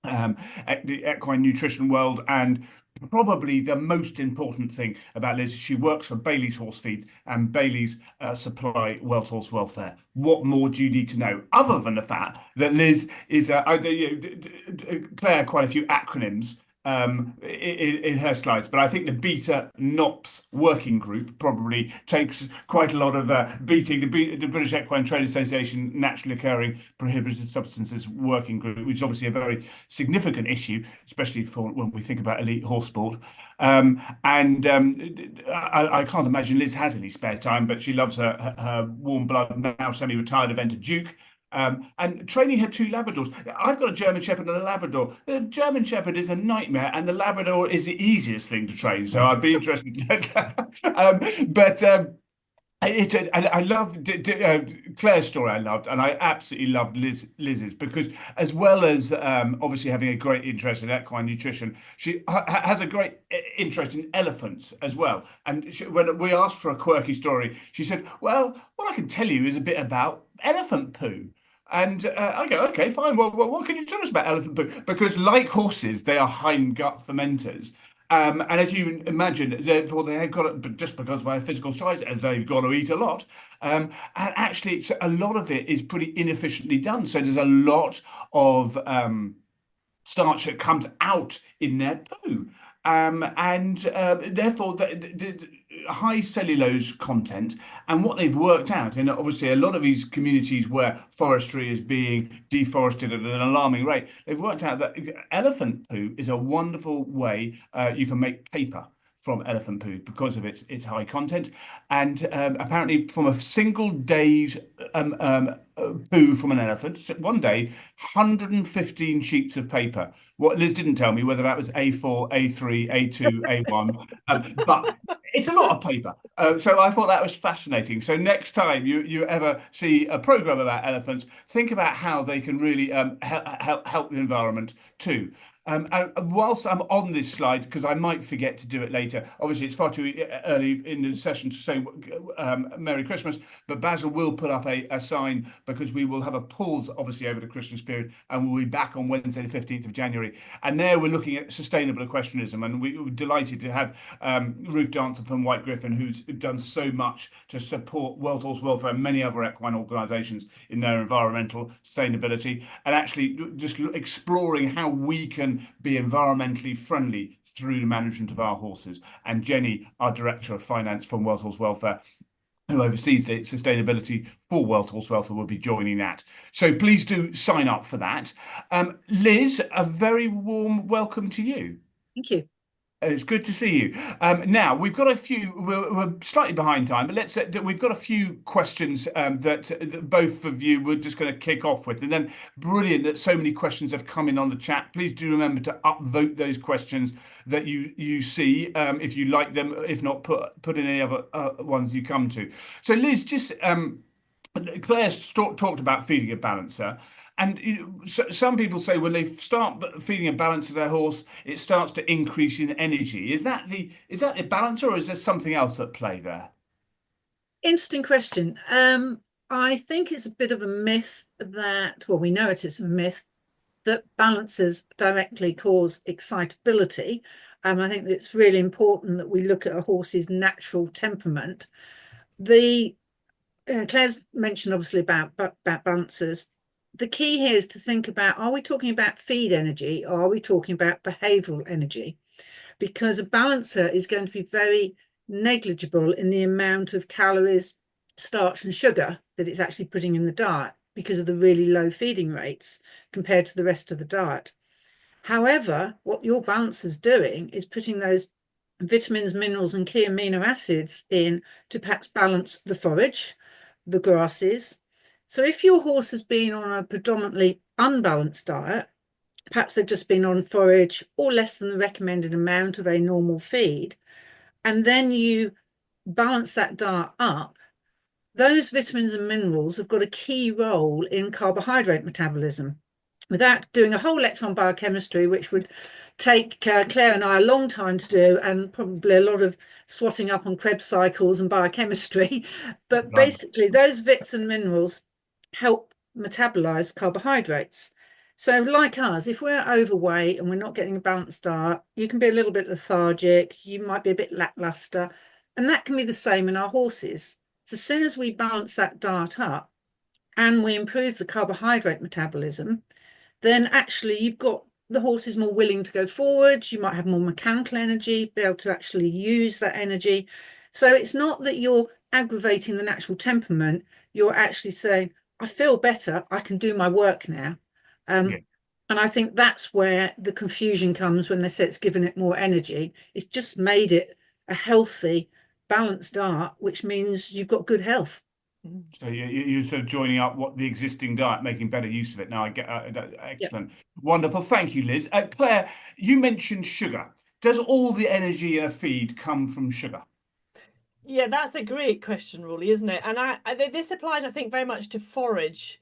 the equine nutrition world. And probably the most important thing about Liz, she works for Bailey's Horse Feeds and Bailey's supply World Horse Welfare. What more do you need to know, other than the fact that Liz is, Claire, quite a few acronyms in her slides, but I think the Beta NOPS working group probably takes quite a lot of beating. The British Equine Trade Association Naturally Occurring Prohibited Substances Working Group, which is obviously a very significant issue, especially for when we think about elite horse sport. I can't imagine Liz has any spare time, but she loves her warm blood, now semi-retired eventer Duke. And training her 2 Labradors. I've got a German Shepherd and a Labrador. The German Shepherd is a nightmare, and the Labrador is the easiest thing to train. So I'd be interested. I love Claire's story. I loved, and I absolutely loved Liz's, because as well as obviously having a great interest in equine nutrition, she has a great interest in elephants as well. And when we asked for a quirky story, she said, "Well, what I can tell you is a bit about elephant poo." And I go, okay, fine. Well, what can you tell us about elephant poo? Because like horses, they are hindgut fermenters. And as you imagine, therefore they have got to, just because of their physical size, they've got to eat a lot. And actually, a lot of it is pretty inefficiently done. So there's a lot of starch that comes out in their poo. And therefore, the high cellulose content. And what they've worked out, and obviously a lot of these communities where forestry is being deforested at an alarming rate, they've worked out that elephant poo is a wonderful way you can make paper from elephant poo because of its high content. And apparently, from a single day's poo from an elephant, one day, 115 sheets of paper. What Liz didn't tell me whether that was A4, A3, A2, A1, but it's a lot of paper. So I thought that was fascinating. So next time you ever see a program about elephants, think about how they can really help the environment too. And whilst I'm on this slide, because I might forget to do it later, obviously it's far too early in the session to say Merry Christmas, but Basil will put up a sign, because we will have a pause, obviously, over the Christmas period, and we'll be back on Wednesday, the 15th of January. And there we're looking at sustainable equestrianism, and we're delighted to have Ruth Dancer from White Griffin, who's done so much to support World Horse Welfare and many other equine organisations in their environmental sustainability, and actually just exploring how we can be environmentally friendly through the management of our horses. And Jenny, our Director of Finance from World Horse Welfare, who oversees the sustainability for World Horse Welfare, will be joining that. So please do sign up for that. Liz, a very warm welcome to you. Thank you. It's good to see you. Now we've got a few. We're slightly behind time, but we've got a few questions that both of you were just going to kick off with, and then brilliant that so many questions have come in on the chat. Please do remember to upvote those questions that you see if you like them. If not, put in any other ones you come to. So Liz, just Claire talked about feeding a balancer. And some people say when they start feeding a balancer to their horse, it starts to increase in energy. Is that the balancer, or is there something else at play there? Interesting question. I think it's a bit of a myth that, well, we know it is a myth that balancers directly cause excitability. I think that it's really important that we look at a horse's natural temperament. Claire's mentioned obviously about balancers. The key here is to think about, are we talking about feed energy or are we talking about behavioural energy? Because a balancer is going to be very negligible in the amount of calories, starch and sugar that it's actually putting in the diet because of the really low feeding rates compared to the rest of the diet. However, what your balancer's doing is putting those vitamins, minerals and key amino acids in to perhaps balance the forage, the grasses. So if your horse has been on a predominantly unbalanced diet, perhaps they've just been on forage or less than the recommended amount of a normal feed, and then you balance that diet up, those vitamins and minerals have got a key role in carbohydrate metabolism. Without doing a whole lecture on biochemistry, which would take Claire and I a long time to do, and probably a lot of swatting up on Krebs cycles and biochemistry, but basically those vits and minerals help metabolize carbohydrates. So like us, if we're overweight and we're not getting a balanced diet, you can be a little bit lethargic, you might be a bit lackluster, and that can be the same in our horses. So as soon as we balance that diet up and we improve the carbohydrate metabolism, then actually you've got the horse is more willing to go forward. You might have more mechanical energy, be able to actually use that energy. So it's not that you're aggravating the natural temperament. You're actually saying, I feel better. I can do my work now. And I think that's where the confusion comes when they say it's given it more energy. It's just made it a healthy, balanced diet, which means you've got good health. So you're sort of joining up what the existing diet, making better use of it. Now I get excellent, wonderful. Thank you, Liz. Claire, you mentioned sugar. Does all the energy in a feed come from sugar? Yeah, that's a great question, Rolly, isn't it? And this applies, I think, very much to forage,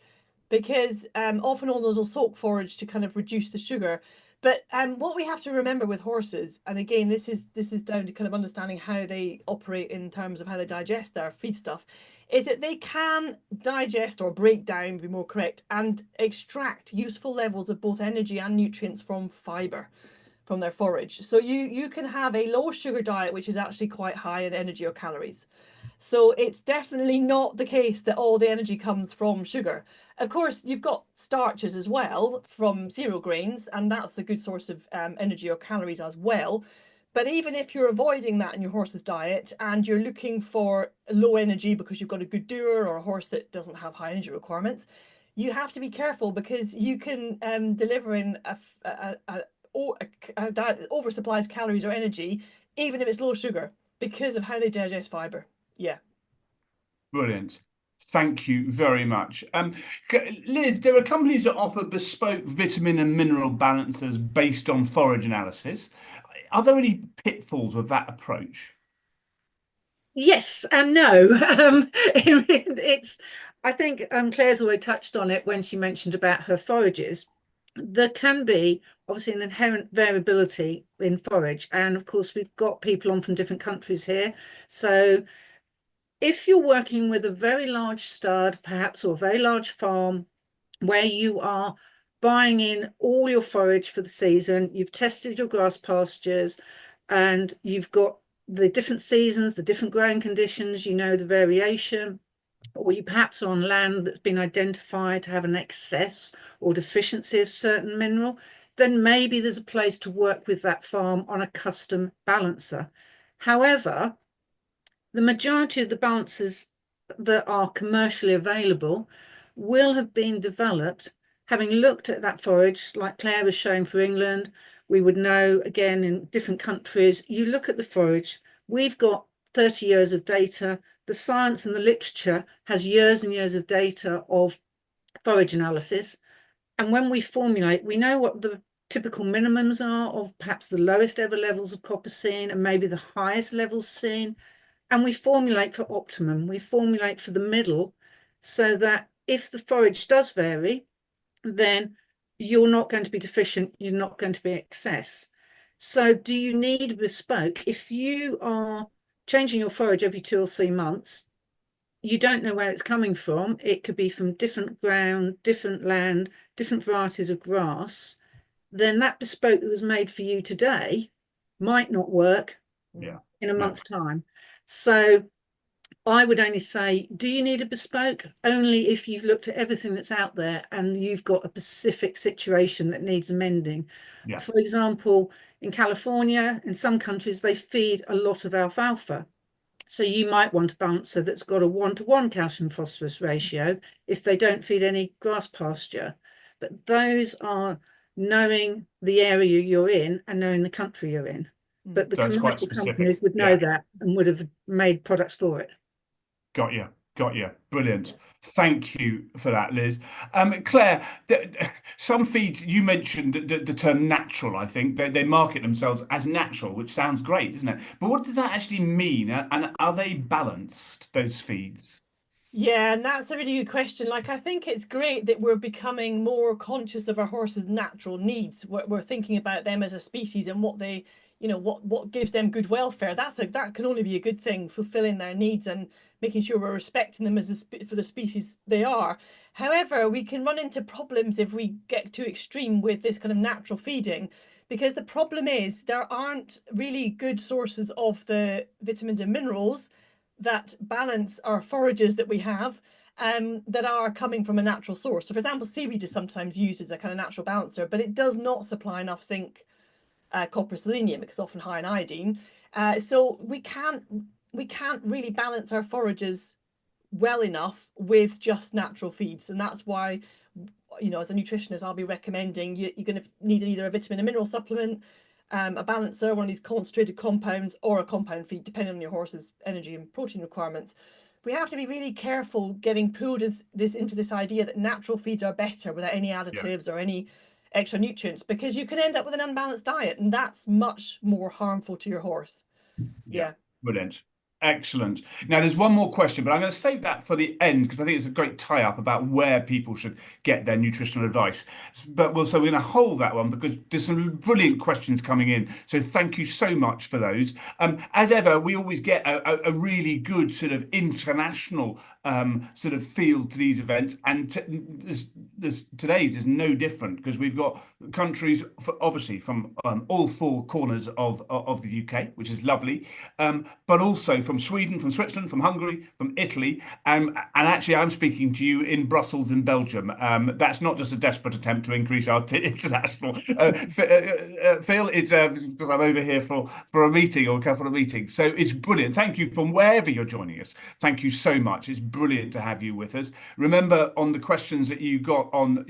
because often owners will soak forage to kind of reduce the sugar. But what we have to remember with horses, and again, this is down to kind of understanding how they operate in terms of how they digest their feed stuff, is that they can digest or break down, be more correct, and extract useful levels of both energy and nutrients from fibre from their forage. So you can have a low sugar diet which is actually quite high in energy or calories. So it's definitely not the case that all the energy comes from sugar. Of course, you've got starches as well from cereal grains, and that's a good source of energy or calories as well. But even if you're avoiding that in your horse's diet and you're looking for low energy because you've got a good doer or a horse that doesn't have high energy requirements, you have to be careful, because you can deliver in a diet that oversupplies calories or energy, even if it's low sugar, because of how they digest fibre. Yeah. Brilliant. Thank you very much. Liz, there are companies that offer bespoke vitamin and mineral balancers based on forage analysis. Are there any pitfalls with that approach? Yes and no. I think Claire's already touched on it when she mentioned about her forages. There can be obviously an inherent variability in forage, and of course we've got people on from different countries here. So if you're working with a very large stud, perhaps, or a very large farm, where you are buying in all your forage for the season, you've tested your grass pastures, and you've got the different seasons, the different growing conditions, you know, the variation, or you perhaps are on land that's been identified to have an excess or deficiency of certain mineral, then maybe there's a place to work with that farm on a custom balancer. However, the majority of the balancers that are commercially available will have been developed having looked at that forage, like Claire was showing for England. We would know, again, in different countries, you look at the forage, we've got 30 years of data. The science and the literature has years and years of data of forage analysis. And when we formulate, we know what the typical minimums are of perhaps the lowest ever levels of copper seen and maybe the highest levels seen. And we formulate for optimum, we formulate for the middle, so that if the forage does vary, then you're not going to be deficient, you're not going to be excess. So do you need bespoke? If you are changing your forage every 2 or 3 months, you don't know where it's coming from. It could be from different ground, different land, different varieties of grass. Then that bespoke that was made for you today might not work Yeah. in a No. month's time. So I would only say, do you need a bespoke? Only if you've looked at everything that's out there and you've got a specific situation that needs amending. Yeah. For example, in California, in some countries, they feed a lot of alfalfa. So you might want a balancer that's got a 1-to-1 calcium phosphorus ratio if they don't feed any grass pasture. But those are knowing the area you're in and knowing the country you're in. But the So it's quite commercial specific. companies would know that and would have made products for it. Got you. Got you. Brilliant. Thank you for that, Liz. Claire, some feeds, you mentioned the term natural, I think. They market themselves as natural, which sounds great, doesn't it? But what does that actually mean? And are they balanced, those feeds? Yeah, and that's a really good question. Like, I think it's great that we're becoming more conscious of our horses' natural needs. We're thinking about them as a species and what they, what gives them good welfare. That can only be a good thing, fulfilling their needs and making sure we're respecting them for the species they are. However, we can run into problems if we get too extreme with this kind of natural feeding, because the problem is there aren't really good sources of the vitamins and minerals that balance our forages that we have that are coming from a natural source. So for example, seaweed is sometimes used as a kind of natural balancer, but it does not supply enough zinc, copper, selenium, because often high in iodine. So we can't really balance our forages well enough with just natural feeds. And that's why, as a nutritionist, I'll be recommending you're going to need either a vitamin and mineral supplement, a balancer, one of these concentrated compounds, or a compound feed, depending on your horse's energy and protein requirements. We have to be really careful getting pulled into this idea that natural feeds are better without any additives or any extra nutrients, because you can end up with an unbalanced diet, and that's much more harmful to your horse. Yeah. Brilliant. Excellent. Now, there's one more question, but I'm going to save that for the end because I think it's a great tie-up about where people should get their nutritional advice. But we're going to hold that one because there's some brilliant questions coming in. So thank you so much for those. As ever, we always get a really good sort of international sort of feel to these events, and today's is no different because we've got countries, obviously, from all four corners of the UK, which is lovely, but also from Sweden, from Switzerland, from Hungary, from Italy, and actually I'm speaking to you in Brussels in Belgium. That's not just a desperate attempt to increase our international feel. It's because I'm over here for a meeting or a couple of meetings. So it's brilliant. Thank you from wherever you're joining us. Thank you so much. It's brilliant to have you with us. Remember, on the questions that you got on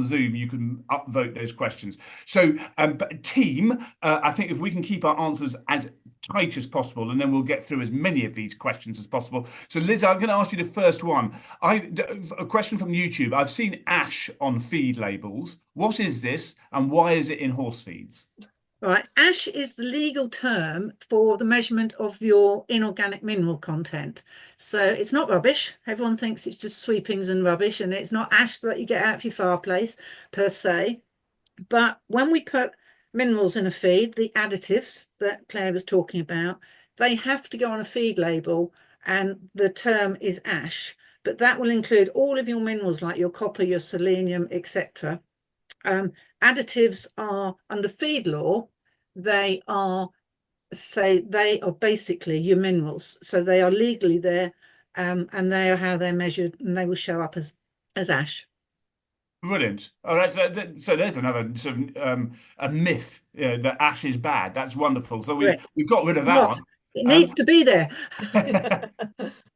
Zoom, you can upvote those questions. So team, I think if we can keep our answers as tight as possible, and then we'll get through as many of these questions as possible. So Liz, I'm going to ask you the first one. A question from YouTube. I've seen ash on feed labels. What is this, and why is it in horse feeds? Right, ash is the legal term for the measurement of your inorganic mineral content. So it's not rubbish. Everyone thinks it's just sweepings and rubbish, and it's not ash that you get out of your fireplace per se. But when we put minerals in a feed, the additives that Claire was talking about, they have to go on a feed label, and the term is ash. But that will include all of your minerals like your copper, your selenium, etc. Additives are under feed law. They are basically your minerals. So they are legally there, and they are how they're measured, and they will show up as ash. Brilliant. Oh, so there's another sort of a myth that ash is bad. That's wonderful. So we've got rid of that one. It needs to be there.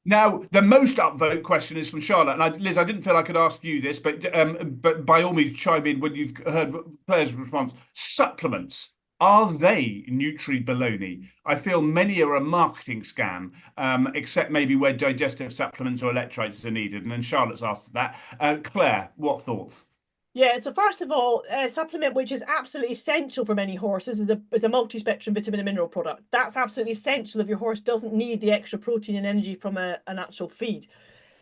Now, the most upvote question is from Charlotte. And Liz, I didn't feel I could ask you this, but by all means, chime in when you've heard Claire's response. Supplements. Are they Nutribaloney? I feel many are a marketing scam, except maybe where digestive supplements or electrolytes are needed. And then Charlotte's asked that. Claire, what thoughts? Yeah, so first of all, a supplement which is absolutely essential for many horses is a multi-spectrum vitamin and mineral product. That's absolutely essential if your horse doesn't need the extra protein and energy from an actual feed.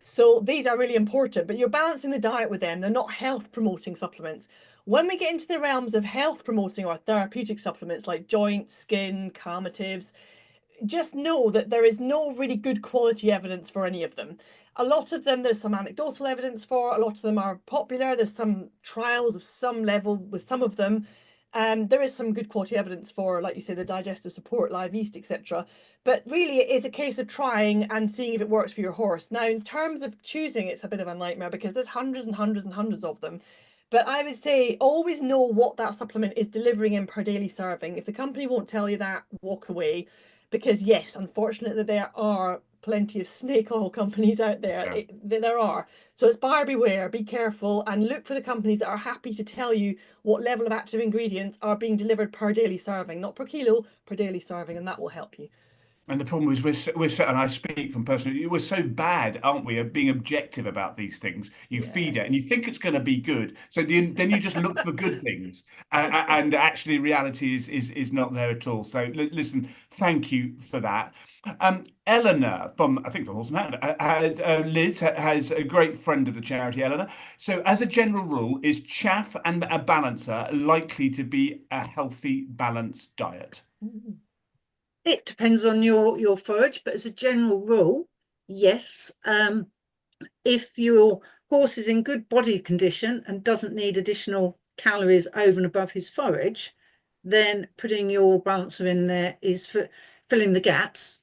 So these are really important, but you're balancing the diet with them. They're not health promoting supplements. When we get into the realms of health promoting or therapeutic supplements like joint, skin, calmatives, just know that there is no really good quality evidence for any of them. A lot of them, there's some anecdotal evidence for, a lot of them are popular. There's some trials of some level with some of them. There is some good quality evidence for, like you say, the digestive support, live yeast, etc. But really, it is a case of trying and seeing if it works for your horse. Now, in terms of choosing, it's a bit of a nightmare because there's hundreds and hundreds and hundreds of them. But I would say always know what that supplement is delivering in per daily serving. If the company won't tell you that, walk away. Because yes, unfortunately, there are plenty of snake oil companies out there. Yeah. There are. So it's buyer beware, be careful, and look for the companies that are happy to tell you what level of active ingredients are being delivered per daily serving, not per kilo, per daily serving, and that will help you. And the problem is we're so, and I speak from personally, we're so bad, aren't we, at being objective about these things. You feed it and you think it's going to be good, so then you just look for good things, and actually reality is not there at all. So listen, thank you for that. Eleanor from, I think, the Horse and Hound, has Liz has a great friend of the charity, Eleanor. So as a general rule, is chaff and a balancer likely to be a healthy, balanced diet? It depends on your forage, but as a general rule, yes. If your horse is in good body condition and doesn't need additional calories over and above his forage, then putting your balancer in there is for filling the gaps.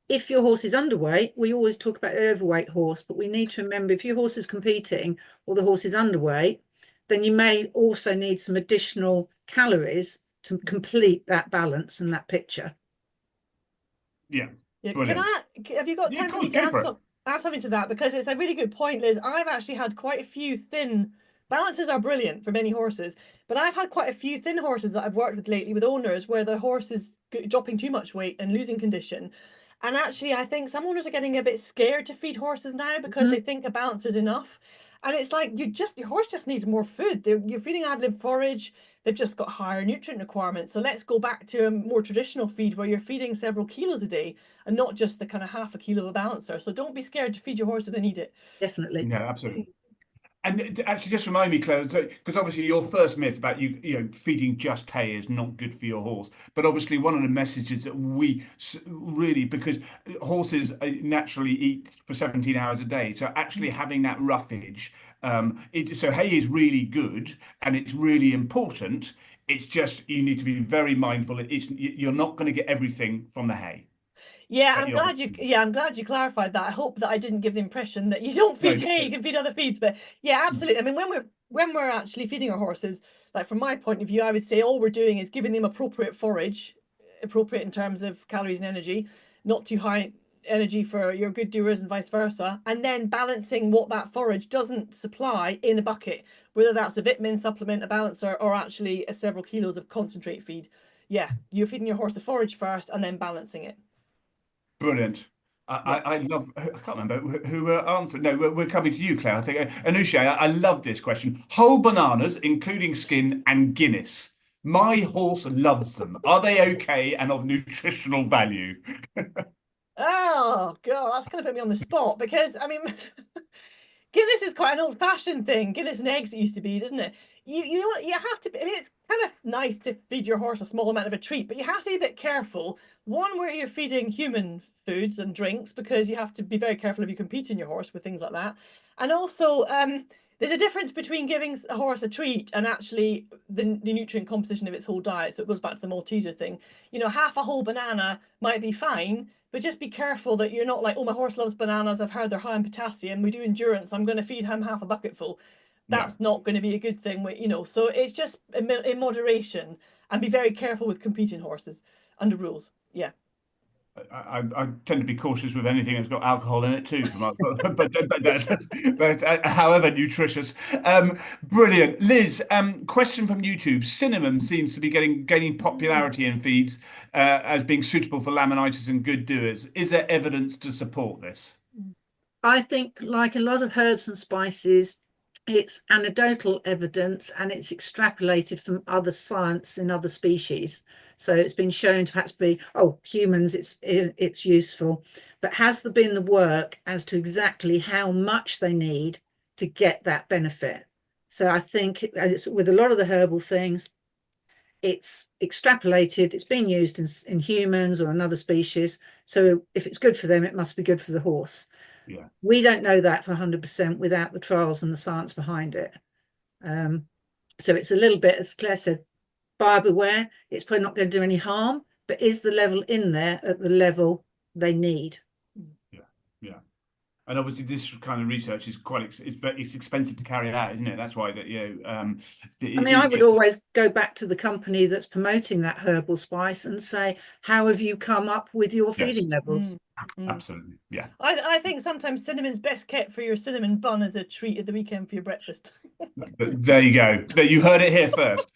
If your horse is underweight, we always talk about the overweight horse, but we need to remember if your horse is competing or the horse is underweight, then you may also need some additional calories to complete that balance and that picture. Yeah. Have you got time for me to add something to that? Because it's a really good point, Liz. I've actually had quite a few thin balancers are brilliant for many horses, but I've had quite a few thin horses that I've worked with lately with owners where the horse is dropping too much weight and losing condition. And actually, I think some owners are getting a bit scared to feed horses now because they think a balance is enough. And it's like your horse just needs more food. You're feeding ad lib forage. They've just got higher nutrient requirements. So let's go back to a more traditional feed where you're feeding several kilos a day and not just the kind of half a kilo of a balancer. So don't be scared to feed your horse if they need it. Definitely. No, absolutely. And actually, just remind me, Claire, because obviously your first myth about feeding just hay is not good for your horse. But obviously, one of the messages that we really, because horses naturally eat for 17 hours a day, so actually having that roughage, so hay is really good and it's really important. It's just you need to be very mindful. You're not going to get everything from the hay. Yeah, I'm glad you clarified that. I hope that I didn't give the impression that you don't feed hay, you can feed other feeds. But yeah, absolutely. I mean, when we're actually feeding our horses, like from my point of view, I would say all we're doing is giving them appropriate forage, appropriate in terms of calories and energy, not too high energy for your good doers and vice versa, and then balancing what that forage doesn't supply in a bucket, whether that's a vitamin supplement, a balancer, or actually several kilos of concentrate feed. Yeah, you're feeding your horse the forage first and then balancing it. Brilliant. I love, I can't remember who answered. No, we're coming to you, Claire. I think Anusha, I love this question. Whole bananas, including skin and Guinness. My horse loves them. Are they okay and of nutritional value? Oh God, that's gonna put me on the spot because I mean Guinness is quite an old-fashioned thing. Guinness and eggs it used to be, doesn't it? You have to. I mean, it's kind of nice to feed your horse a small amount of a treat, but you have to be a bit careful. One, where you're feeding human foods and drinks, because you have to be very careful if you compete in your horse with things like that. And also, there's a difference between giving a horse a treat and actually the nutrient composition of its whole diet. So it goes back to the Malteser thing. You know, half a whole banana might be fine, but just be careful that you're not like, oh, my horse loves bananas. I've heard they're high in potassium. We do endurance. I'm going to feed him half a bucketful. That's not going to be a good thing. So it's just in moderation, and be very careful with competing horses under rules. Yeah. I tend to be cautious with anything that's got alcohol in it too, but however nutritious. Brilliant. Liz, question from YouTube. Cinnamon seems to be gaining popularity in feeds as being suitable for laminitis and good doers. Is there evidence to support this? I think, like a lot of herbs and spices, it's anecdotal evidence and it's extrapolated from other science in other species. So it's been shown to perhaps be, humans, it's useful. But has there been the work as to exactly how much they need to get that benefit? So I think it's with a lot of the herbal things, it's extrapolated, it's being used in humans or another species. So if it's good for them, it must be good for the horse. Yeah. We don't know that for 100% without the trials and the science behind it. So it's a little bit, as Claire said, buyer beware. It's probably not going to do any harm, but is the level in there at the level they need? Yeah. Yeah. And obviously, this kind of research is it's expensive to carry out, isn't it? That's why that I mean, I would always go back to the company that's promoting that herbal spice and say, how have you come up with your feeding levels? Absolutely, yeah. I think sometimes cinnamon's best kept for your cinnamon bun as a treat at the weekend for your breakfast. There you go. You heard it here first.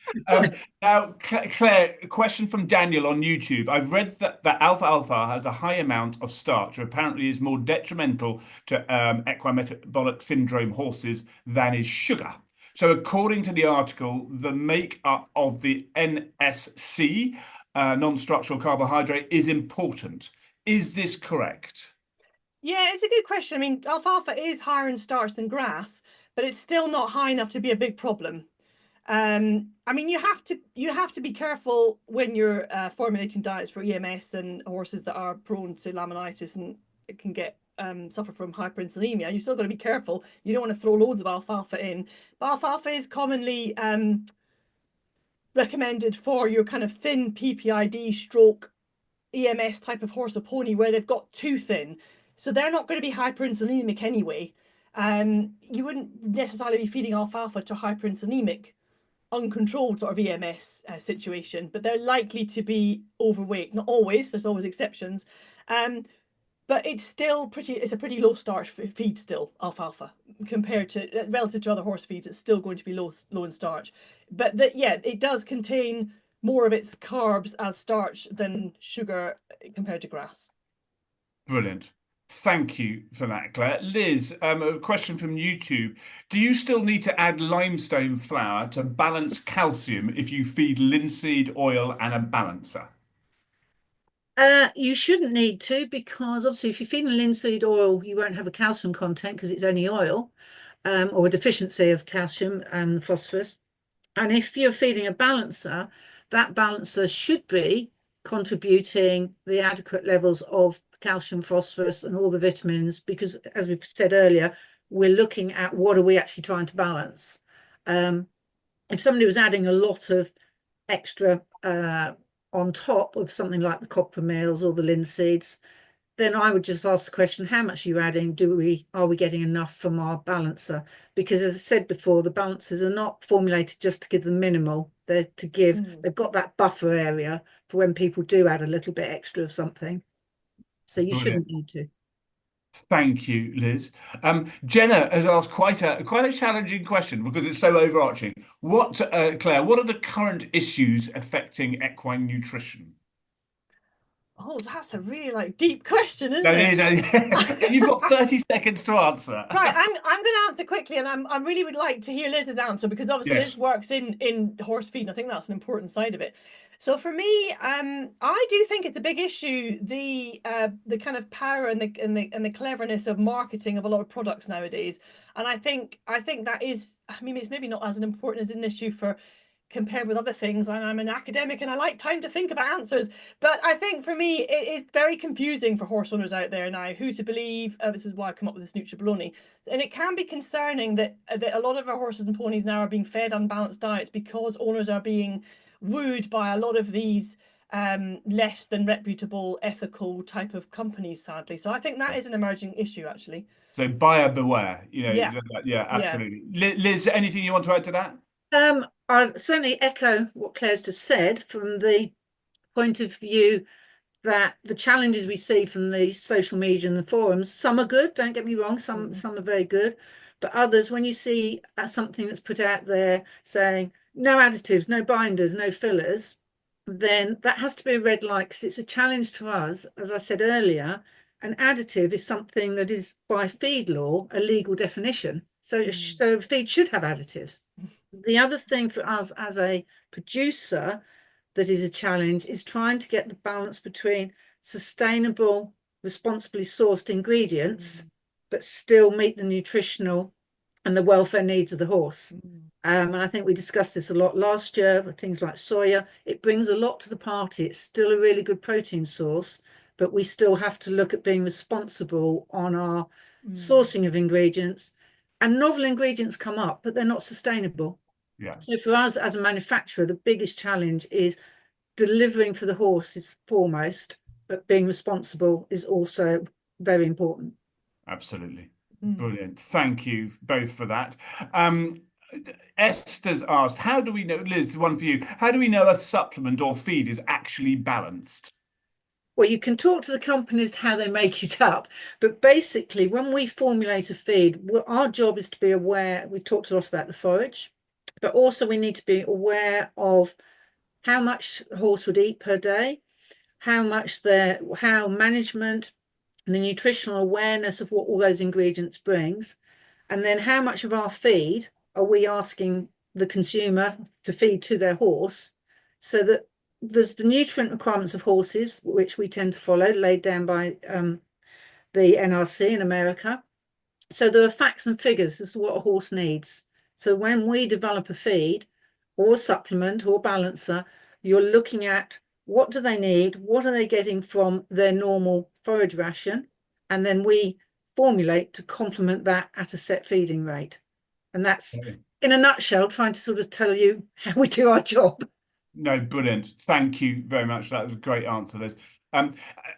Now, Claire, a question from Daniel on YouTube. I've read that alfalfa has a high amount of starch, which apparently is more detrimental to equine metabolic syndrome horses than is sugar. So according to the article, the makeup of the NSC, non-structural carbohydrate, is important. Is this correct? Yeah, it's a good question. I mean, alfalfa is higher in starch than grass, but it's still not high enough to be a big problem. I mean, you have to be careful when you're formulating diets for EMS and horses that are prone to laminitis and can get suffer from hyperinsulinemia. You still got to be careful. You don't want to throw loads of alfalfa in. But alfalfa is commonly recommended for your kind of thin PPID stroke EMS type of horse or pony where they've got too thin. So they're not going to be hyperinsulinic anyway. You wouldn't necessarily be feeding alfalfa to hyperinsulinic, uncontrolled sort of EMS situation, but they're likely to be overweight. Not always, there's always exceptions. But it's still it's a pretty low starch feed still, alfalfa, compared to, relative to other horse feeds, it's still going to be low in starch. But yeah, it does contain more of its carbs as starch than sugar compared to grass. Brilliant. Thank you for that, Claire. Liz, a question from YouTube. Do you still need to add limestone flour to balance calcium if you feed linseed oil and a balancer? You shouldn't need to, because obviously if you're feeding linseed oil, you won't have a calcium content because it's only oil, or a deficiency of calcium and phosphorus. And if you're feeding a balancer, that balancer should be contributing the adequate levels of calcium, phosphorus, and all the vitamins, because as we've said earlier, we're looking at what are we actually trying to balance. If somebody was adding a lot of extra on top of something like the copra meals or the linseeds, then I would just ask the question, how much are you adding? Are we getting enough from our balancer? Because as I said before, the balancers are not formulated just to give them minimal. They're to give, they've got that buffer area for when people do add a little bit extra of something. So you shouldn't need to. Thank you, Liz. Jenna has asked quite a challenging question because it's so overarching. Claire, what are the current issues affecting equine nutrition? Oh, that's a really deep question, isn't it? That is. You've got 30 seconds to answer. Right, I'm going to answer quickly, and I really would like to hear Liz's answer, because obviously Liz works in horse feed, and I think that's an important side of it. So for me, I do think it's a big issue, the kind of power and the cleverness of marketing of a lot of products nowadays. And I think that is, I mean, it's maybe not as important as an issue for compared with other things. I'm an academic and I like time to think about answers, but I think for me it is very confusing for horse owners out there now who to believe. This is why I come up with this Nutribaloney, and it can be concerning that a lot of our horses and ponies now are being fed unbalanced diets because owners are being wooed by a lot of these less than reputable ethical type of companies, sadly. So I think that is an emerging issue, actually. So buyer beware, yeah, absolutely. Liz, anything you want to add to that? I certainly echo what Claire's just said, from the point of view that the challenges we see from the social media and the forums, some are good, don't get me wrong, some are very good, but others, when you see something that's put out there saying no additives, no binders, no fillers, then that has to be a red light, because it's a challenge to us. As I said earlier, an additive is something that is by feed law a legal definition, so feed should have additives. The other thing for us as a producer that is a challenge is trying to get the balance between sustainable, responsibly sourced ingredients, but still meet the nutritional and the welfare needs of the horse. Mm. And I think we discussed this a lot last year with things like soya. It brings a lot to the party. It's still a really good protein source, but we still have to look at being responsible on our sourcing of ingredients. And novel ingredients come up, but they're not sustainable. Yeah. So for us as a manufacturer, the biggest challenge is delivering for the horse is foremost, but being responsible is also very important. Absolutely. Brilliant. Thank you both for that. Esther's asked, how do we know, Liz, one for you, how do we know a supplement or feed is actually balanced? Well, you can talk to the companies how they make it up, but basically when we formulate a feed, our job is to be aware. We've talked a lot about the forage, but also we need to be aware of how much a horse would eat per day, how management and the nutritional awareness of what all those ingredients brings, and then how much of our feed are we asking the consumer to feed to their horse, so that there's the nutrient requirements of horses, which we tend to follow, laid down by the NRC in America. So there are facts and figures as to what a horse needs. So when we develop a feed or a supplement or balancer, you're looking at what do they need, what are they getting from their normal forage ration, and then we formulate to complement that at a set feeding rate. And that's, in a nutshell, trying to sort of tell you how we do our job. No, brilliant. Thank you very much. That was a great answer, Liz.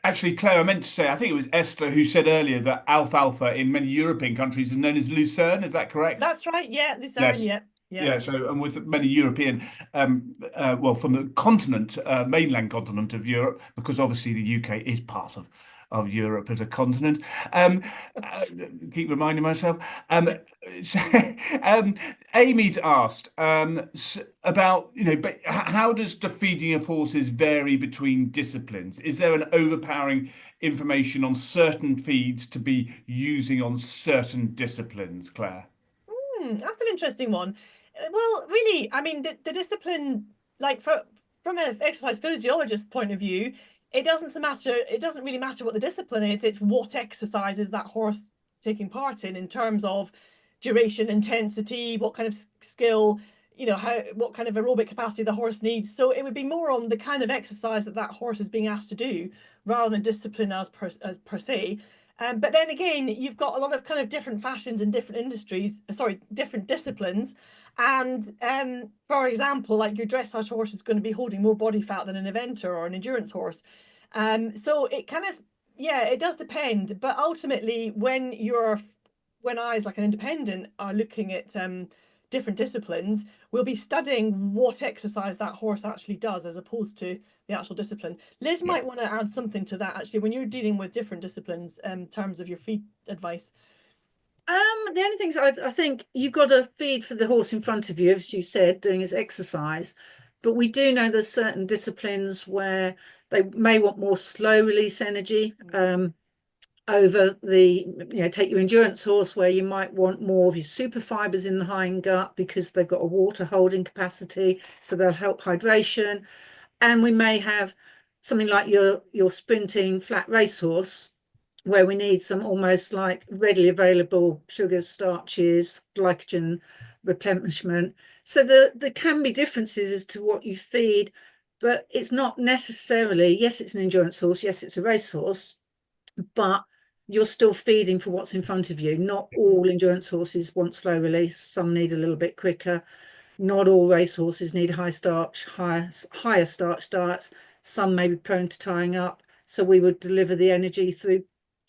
Actually, Claire, I meant to say, I think it was Esther who said earlier that alfalfa in many European countries is known as lucerne. Is that correct? That's right. Yeah, lucerne. Yes. Yeah. Yeah, so and with many European, well, from the continent, mainland continent of Europe, because obviously the UK is part of Europe as a continent. Keep reminding myself. Amy's asked about, but how does the feeding of horses vary between disciplines? Is there an overpowering information on certain feeds to be using on certain disciplines, Claire? That's an interesting one. Well, really, I mean, the discipline, like from an exercise physiologist point of view, it doesn't matter. It doesn't really matter what the discipline is. It's what exercises that horse taking part in terms of duration, intensity, what kind of skill, what kind of aerobic capacity the horse needs. So it would be more on the kind of exercise that horse is being asked to do rather than discipline as per se. But then again, you've got a lot of kind of different fashions in different industries, different disciplines. And for example, like your dressage horse is going to be holding more body fat than an eventer or an endurance horse. So it kind of, it does depend. But ultimately, when I, as like an independent, are looking at different disciplines, we'll be studying what exercise that horse actually does as opposed to the actual discipline. Liz might want to add something to that actually when you're dealing with different disciplines in terms of your feed advice. The only things I think you've got to feed for the horse in front of you, as you said, doing his exercise. But we do know there's certain disciplines where they may want more slow release energy. Over take your endurance horse, where you might want more of your super fibers in the hind gut because they've got a water holding capacity, so they'll help hydration. And we may have something like your sprinting flat racehorse, where we need some almost like readily available sugars, starches, glycogen replenishment. So there can be differences as to what you feed, but it's not necessarily, yes, it's an endurance horse, yes, it's a racehorse, but you're still feeding for what's in front of you. Not all endurance horses want slow release. Some need a little bit quicker. Not all race horses need high starch, higher starch diets. Some may be prone to tying up. So we would deliver the energy through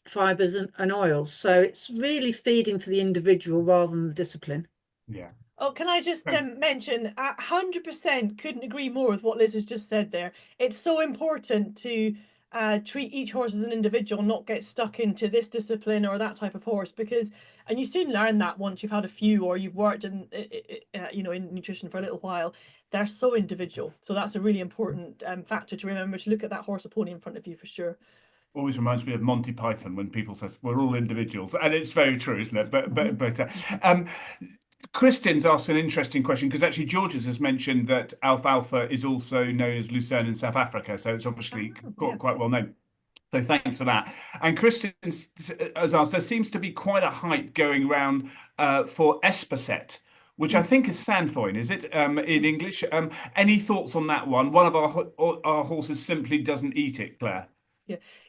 fibers and oils. So it's really feeding for the individual rather than the discipline. Yeah. Oh, can I just mention, 100% couldn't agree more with what Liz has just said there. It's so important to treat each horse as an individual, not get stuck into this discipline or that type of horse, and you soon learn that once you've had a few or you've worked in nutrition for a little while. They're so individual, so that's a really important factor to remember, to look at that horse or pony in front of you for sure. Always reminds me of Monty Python when people say we're all individuals, and it's very true, isn't it? But Kristin's asked an interesting question, because actually Georges has mentioned that alfalfa is also known as lucerne in South Africa, so it's obviously quite well known. So thanks for that. And Kristen has asked, there seems to be quite a hype going around for Esperset, which I think is sandfoin, is it, in English? Any thoughts on that one? One of our horses simply doesn't eat it, Claire.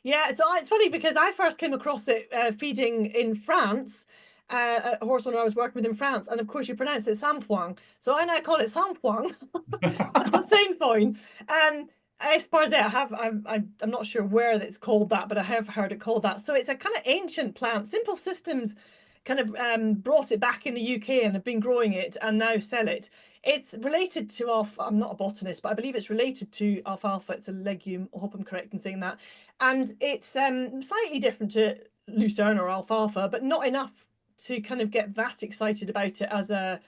Yeah. So it's funny because I first came across it feeding in France. A horse owner I was working with in France, and of course you pronounce it sampoing. So I now call it sampoing, not sandfoin. I'm not sure where it's called that, but I have heard it called that. So it's a kind of ancient plant. Simple Systems kind of brought it back in the UK and have been growing it and now sell it. It's related to I'm not a botanist, but I believe it's related to alfalfa. It's a legume. I hope I'm correct in saying that. And it's slightly different to lucerne or alfalfa, but not enough to kind of get that excited about it as a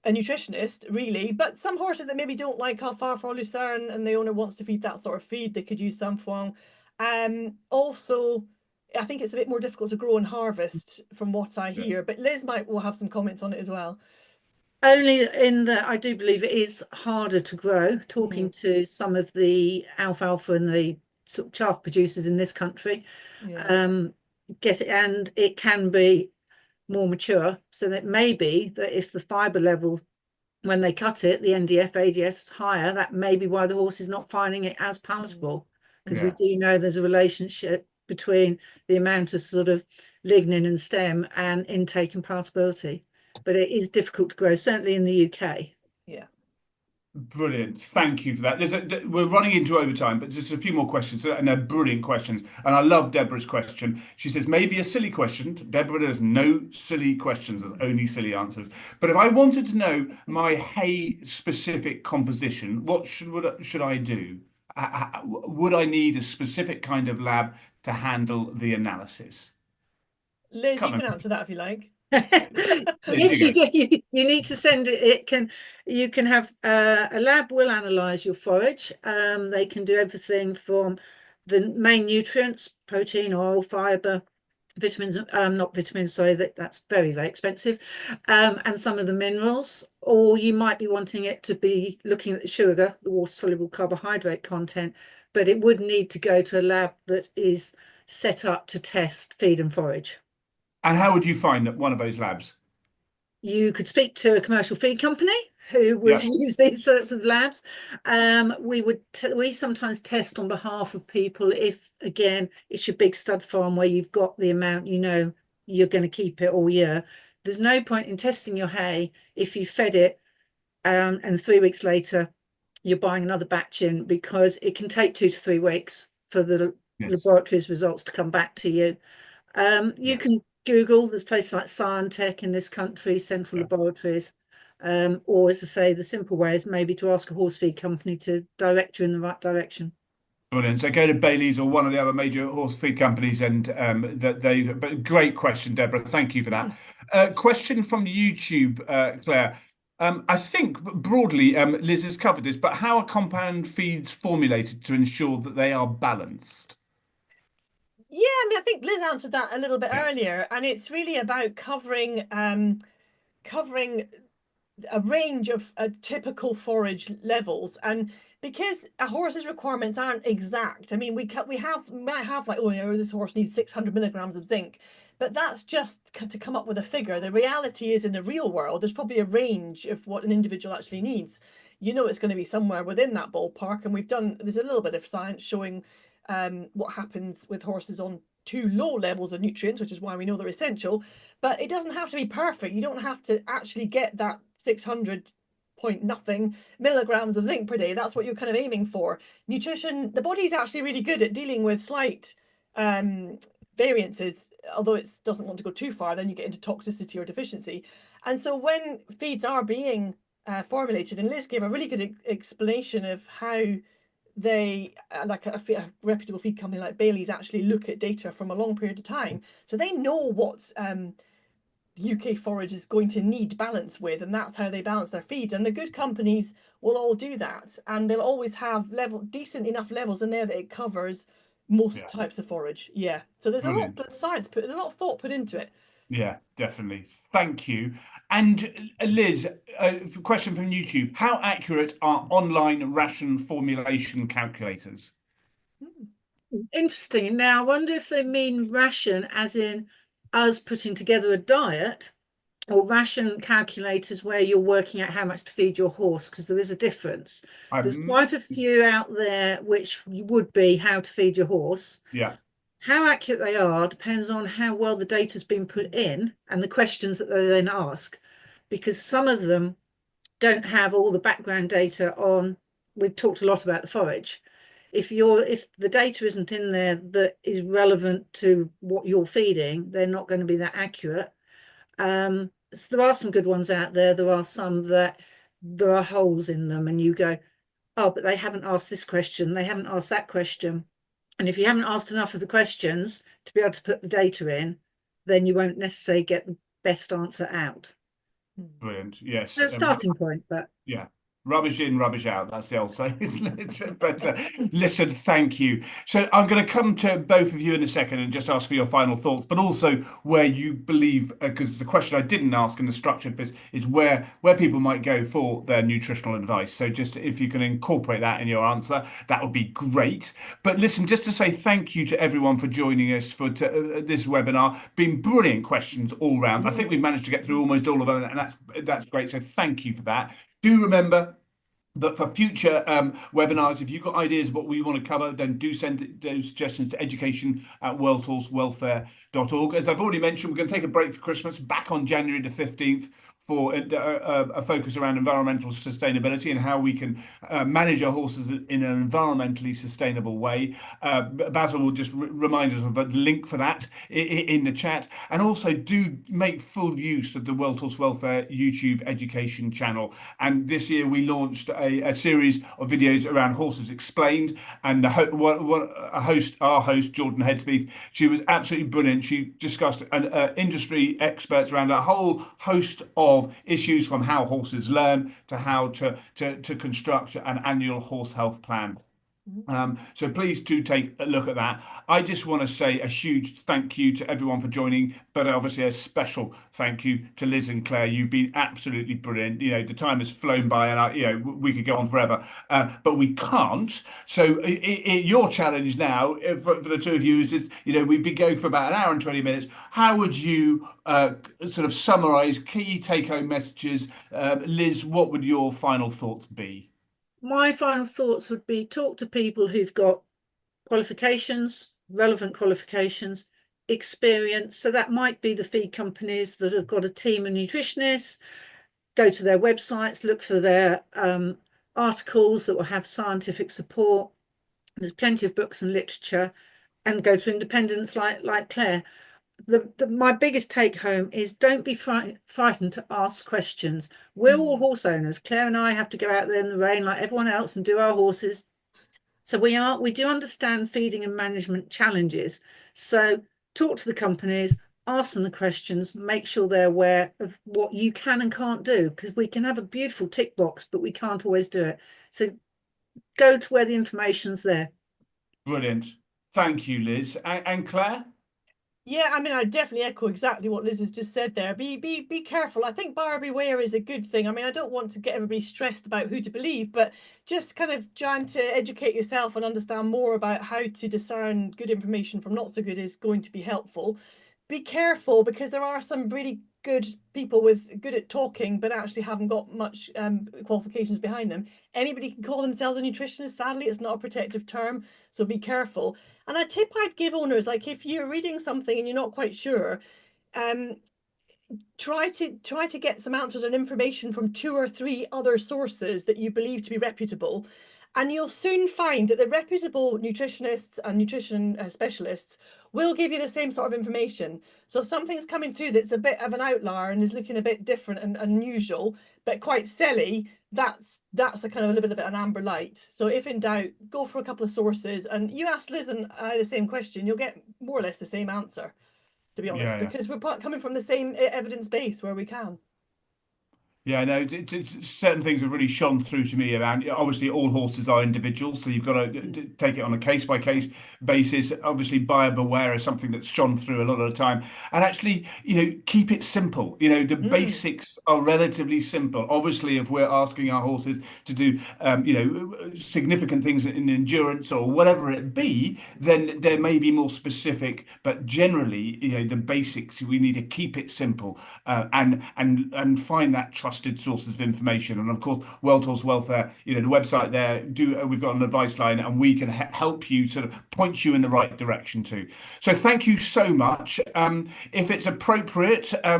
nutritionist, really. But some horses that maybe don't like alfalfa or lucerne and the owner wants to feed that sort of feed, they could use sampoing. Also, I think it's a bit more difficult to grow and harvest from what I hear, but Liz will have some comments on it as well. Only in that I do believe it is harder to grow. Talking to some of the alfalfa and the sort of chaff producers in this country, and it can be more mature. So that may be that if the fibre level when they cut it, the NDF, ADF is higher, that may be why the horse is not finding it as palatable. Because we do know there's a relationship between the amount of sort of lignin and stem and intake and palatability. But it is difficult to grow, certainly in the UK. Yeah. Brilliant. Thank you for that. We're running into overtime, but just a few more questions, and they're brilliant questions. And I love Deborah's question. She says, maybe a silly question. Deborah, there's no silly questions, there's only silly answers. But if I wanted to know my hay specific composition, what should I do? Would I need a specific kind of lab to handle the analysis? Liz, you can answer that if you like. Yes, you do. You need to send it. You can have a lab will analyze your forage. They can do everything from the main nutrients, protein, oil, fiber, vitamins, not vitamins, sorry, that's very, very expensive, and some of the minerals. Or you might be wanting it to be looking at the sugar, the water-soluble carbohydrate content, but it would need to go to a lab that is set up to test feed and forage. And how would you find one of those labs? You could speak to a commercial feed company who would use these sorts of labs. We sometimes test on behalf of people if, again, it's your big stud farm where you've got the amount you're going to keep it all year. There's no point in testing your hay if you fed it and 3 weeks later you're buying another batch in, because it can take 2 to 3 weeks for the laboratory's results to come back to you. You can Google, there's places like Scientech in this country, central laboratories, or as I say, the simple way is maybe to ask a horse feed company to direct you in the right direction. Brilliant. So go to Bailey's or one of the other major horse feed companies, and but great question, Deborah. Thank you for that. Question from YouTube, Claire. I think broadly, Liz has covered this, but how are compound feeds formulated to ensure that they are balanced? Yeah, I mean, I think Liz answered that a little bit earlier, and it's really about covering a range of typical forage levels. And because a horse's requirements aren't exact, I mean, we might have like, this horse needs 600 milligrams of zinc, but that's just to come up with a figure. The reality is, in the real world, there's probably a range of what an individual actually needs. It's going to be somewhere within that ballpark, and there's a little bit of science showing what happens with horses on too low levels of nutrients, which is why we know they're essential. But it doesn't have to be perfect. You don't have to actually get that 600 point nothing milligrams of zinc per day. That's what you're kind of aiming for. Nutrition, the body's actually really good at dealing with slight variances, although it doesn't want to go too far, then you get into toxicity or deficiency. And so when feeds are being formulated, and Liz gave a really good explanation of how they, like a reputable feed company like Bailey's, actually look at data from a long period of time. So they know what UK forage is going to need balance with, and that's how they balance their feeds. And the good companies will all do that, and they'll always have decent enough levels in there that it covers most types of forage. So there's a lot of science there's a lot of thought put into it. Yeah, definitely. Thank you. And Liz, a question from YouTube. How accurate are online ration formulation calculators? Interesting. Now, I wonder if they mean ration as in us putting together a diet, or ration calculators where you're working out how much to feed your horse, because there is a difference. There's quite a few out there which would be how to feed your horse. Yeah. How accurate they are depends on how well the data's been put in and the questions that they then ask, because some of them don't have all the background data on. We've talked a lot about the forage. If the data isn't in there that is relevant to what you're feeding, they're not going to be that accurate. So there are some good ones out there. There are some that there are holes in them, and you go, oh, but they haven't asked this question, they haven't asked that question. And if you haven't asked enough of the questions to be able to put the data in, then you won't necessarily get the best answer out. Brilliant. Yes. So starting point, but yeah. Rubbish in, rubbish out. That's the old saying, isn't it? But listen, thank you. So I'm going to come to both of you in a second and just ask for your final thoughts, but also where you believe, because the question I didn't ask in the structured bit is where people might go for their nutritional advice. So just if you can incorporate that in your answer, that would be great. But listen, just to say thank you to everyone for joining us for this webinar. Been brilliant questions all round. I think we've managed to get through almost all of them, and that's great. So thank you for that. Do remember that for future webinars, if you've got ideas of what we want to cover, then do send those suggestions to education@worldhorsewelfare.org. As I've already mentioned, we're going to take a break for Christmas, back on January the 15th for a focus around environmental sustainability and how we can manage our horses in an environmentally sustainable way. Basil will just remind us of a link for that in the chat. And also do make full use of the World Horse Welfare YouTube education channel. And this year we launched a series of videos around Horses Explained, and our host, Jordan Headsmith, she was absolutely brilliant. She discussed industry experts around a whole host of issues, from how horses learn to how to construct an annual horse health plan. So please do take a look at that. I just want to say a huge thank you to everyone for joining, but obviously a special thank you to Liz and Claire. You've been absolutely brilliant. You know, the time has flown by, and we could go on forever, but we can't. So your challenge now for the two of you is, we've been going for about an hour and 20 minutes. How would you sort of summarize key take-home messages? Liz, what would your final thoughts be? My final thoughts would be talk to people who've got qualifications, relevant qualifications, experience. So that might be the feed companies that have got a team of nutritionists. Go to their websites, look for their articles that will have scientific support. There's plenty of books and literature, and go to independents like Claire. My biggest take home is don't be frightened to ask questions. We're all horse owners. Claire and I have to go out there in the rain like everyone else and do our horses. So we do understand feeding and management challenges. So talk to the companies, ask them the questions, make sure they're aware of what you can and can't do, because we can have a beautiful tick box, but we can't always do it. So go to where the information's there. Brilliant. Thank you, Liz. And Claire? Yeah, I mean, I definitely echo exactly what Liz has just said there. Be careful. I think buyer beware is a good thing. I mean, I don't want to get everybody stressed about who to believe, but just kind of trying to educate yourself and understand more about how to discern good information from not so good is going to be helpful. Be careful, because there are some really good people good at talking, but actually haven't got much qualifications behind them. Anybody can call themselves a nutritionist. Sadly, it's not a protective term, so be careful. And a tip I'd give owners, like if you're reading something and you're not quite sure, try to get some answers and information from 2 or 3 other sources that you believe to be reputable. And you'll soon find that the reputable nutritionists and nutrition specialists will give you the same sort of information. So if something's coming through that's a bit of an outlier and is looking a bit different and unusual, but quite silly, that's a kind of a little bit of an amber light. So if in doubt, go for a couple of sources. And you ask Liz and I the same question, you'll get more or less the same answer, to be honest, because we're coming from the same evidence base where we can. Yeah, no, certain things have really shone through to me around. Obviously, all horses are individual, so you've got to take it on a case by case basis. Obviously, buyer beware is something that's shone through a lot of the time. And actually, keep it simple. The Mm, basics are relatively simple. Obviously, if we're asking our horses to do, significant things in endurance or whatever it be, then there may be more specific. But generally, the basics, we need to keep it simple, and find that trusted sources of information. And of course, World Horse Welfare, the website there, we've got an advice line, and we can help you, sort of point you in the right direction too. So thank you so much. If it's appropriate, I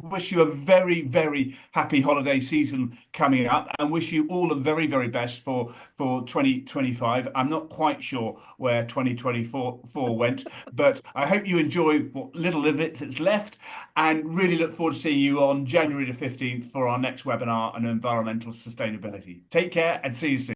wish you a very, very happy holiday season coming up, and wish you all the very, very best for 2025. I'm not quite sure where 2024 went, but I hope you enjoy what little of it's left, and really look forward to seeing you on January the 15th for our next webinar on environmental sustainability. Take care and see you soon.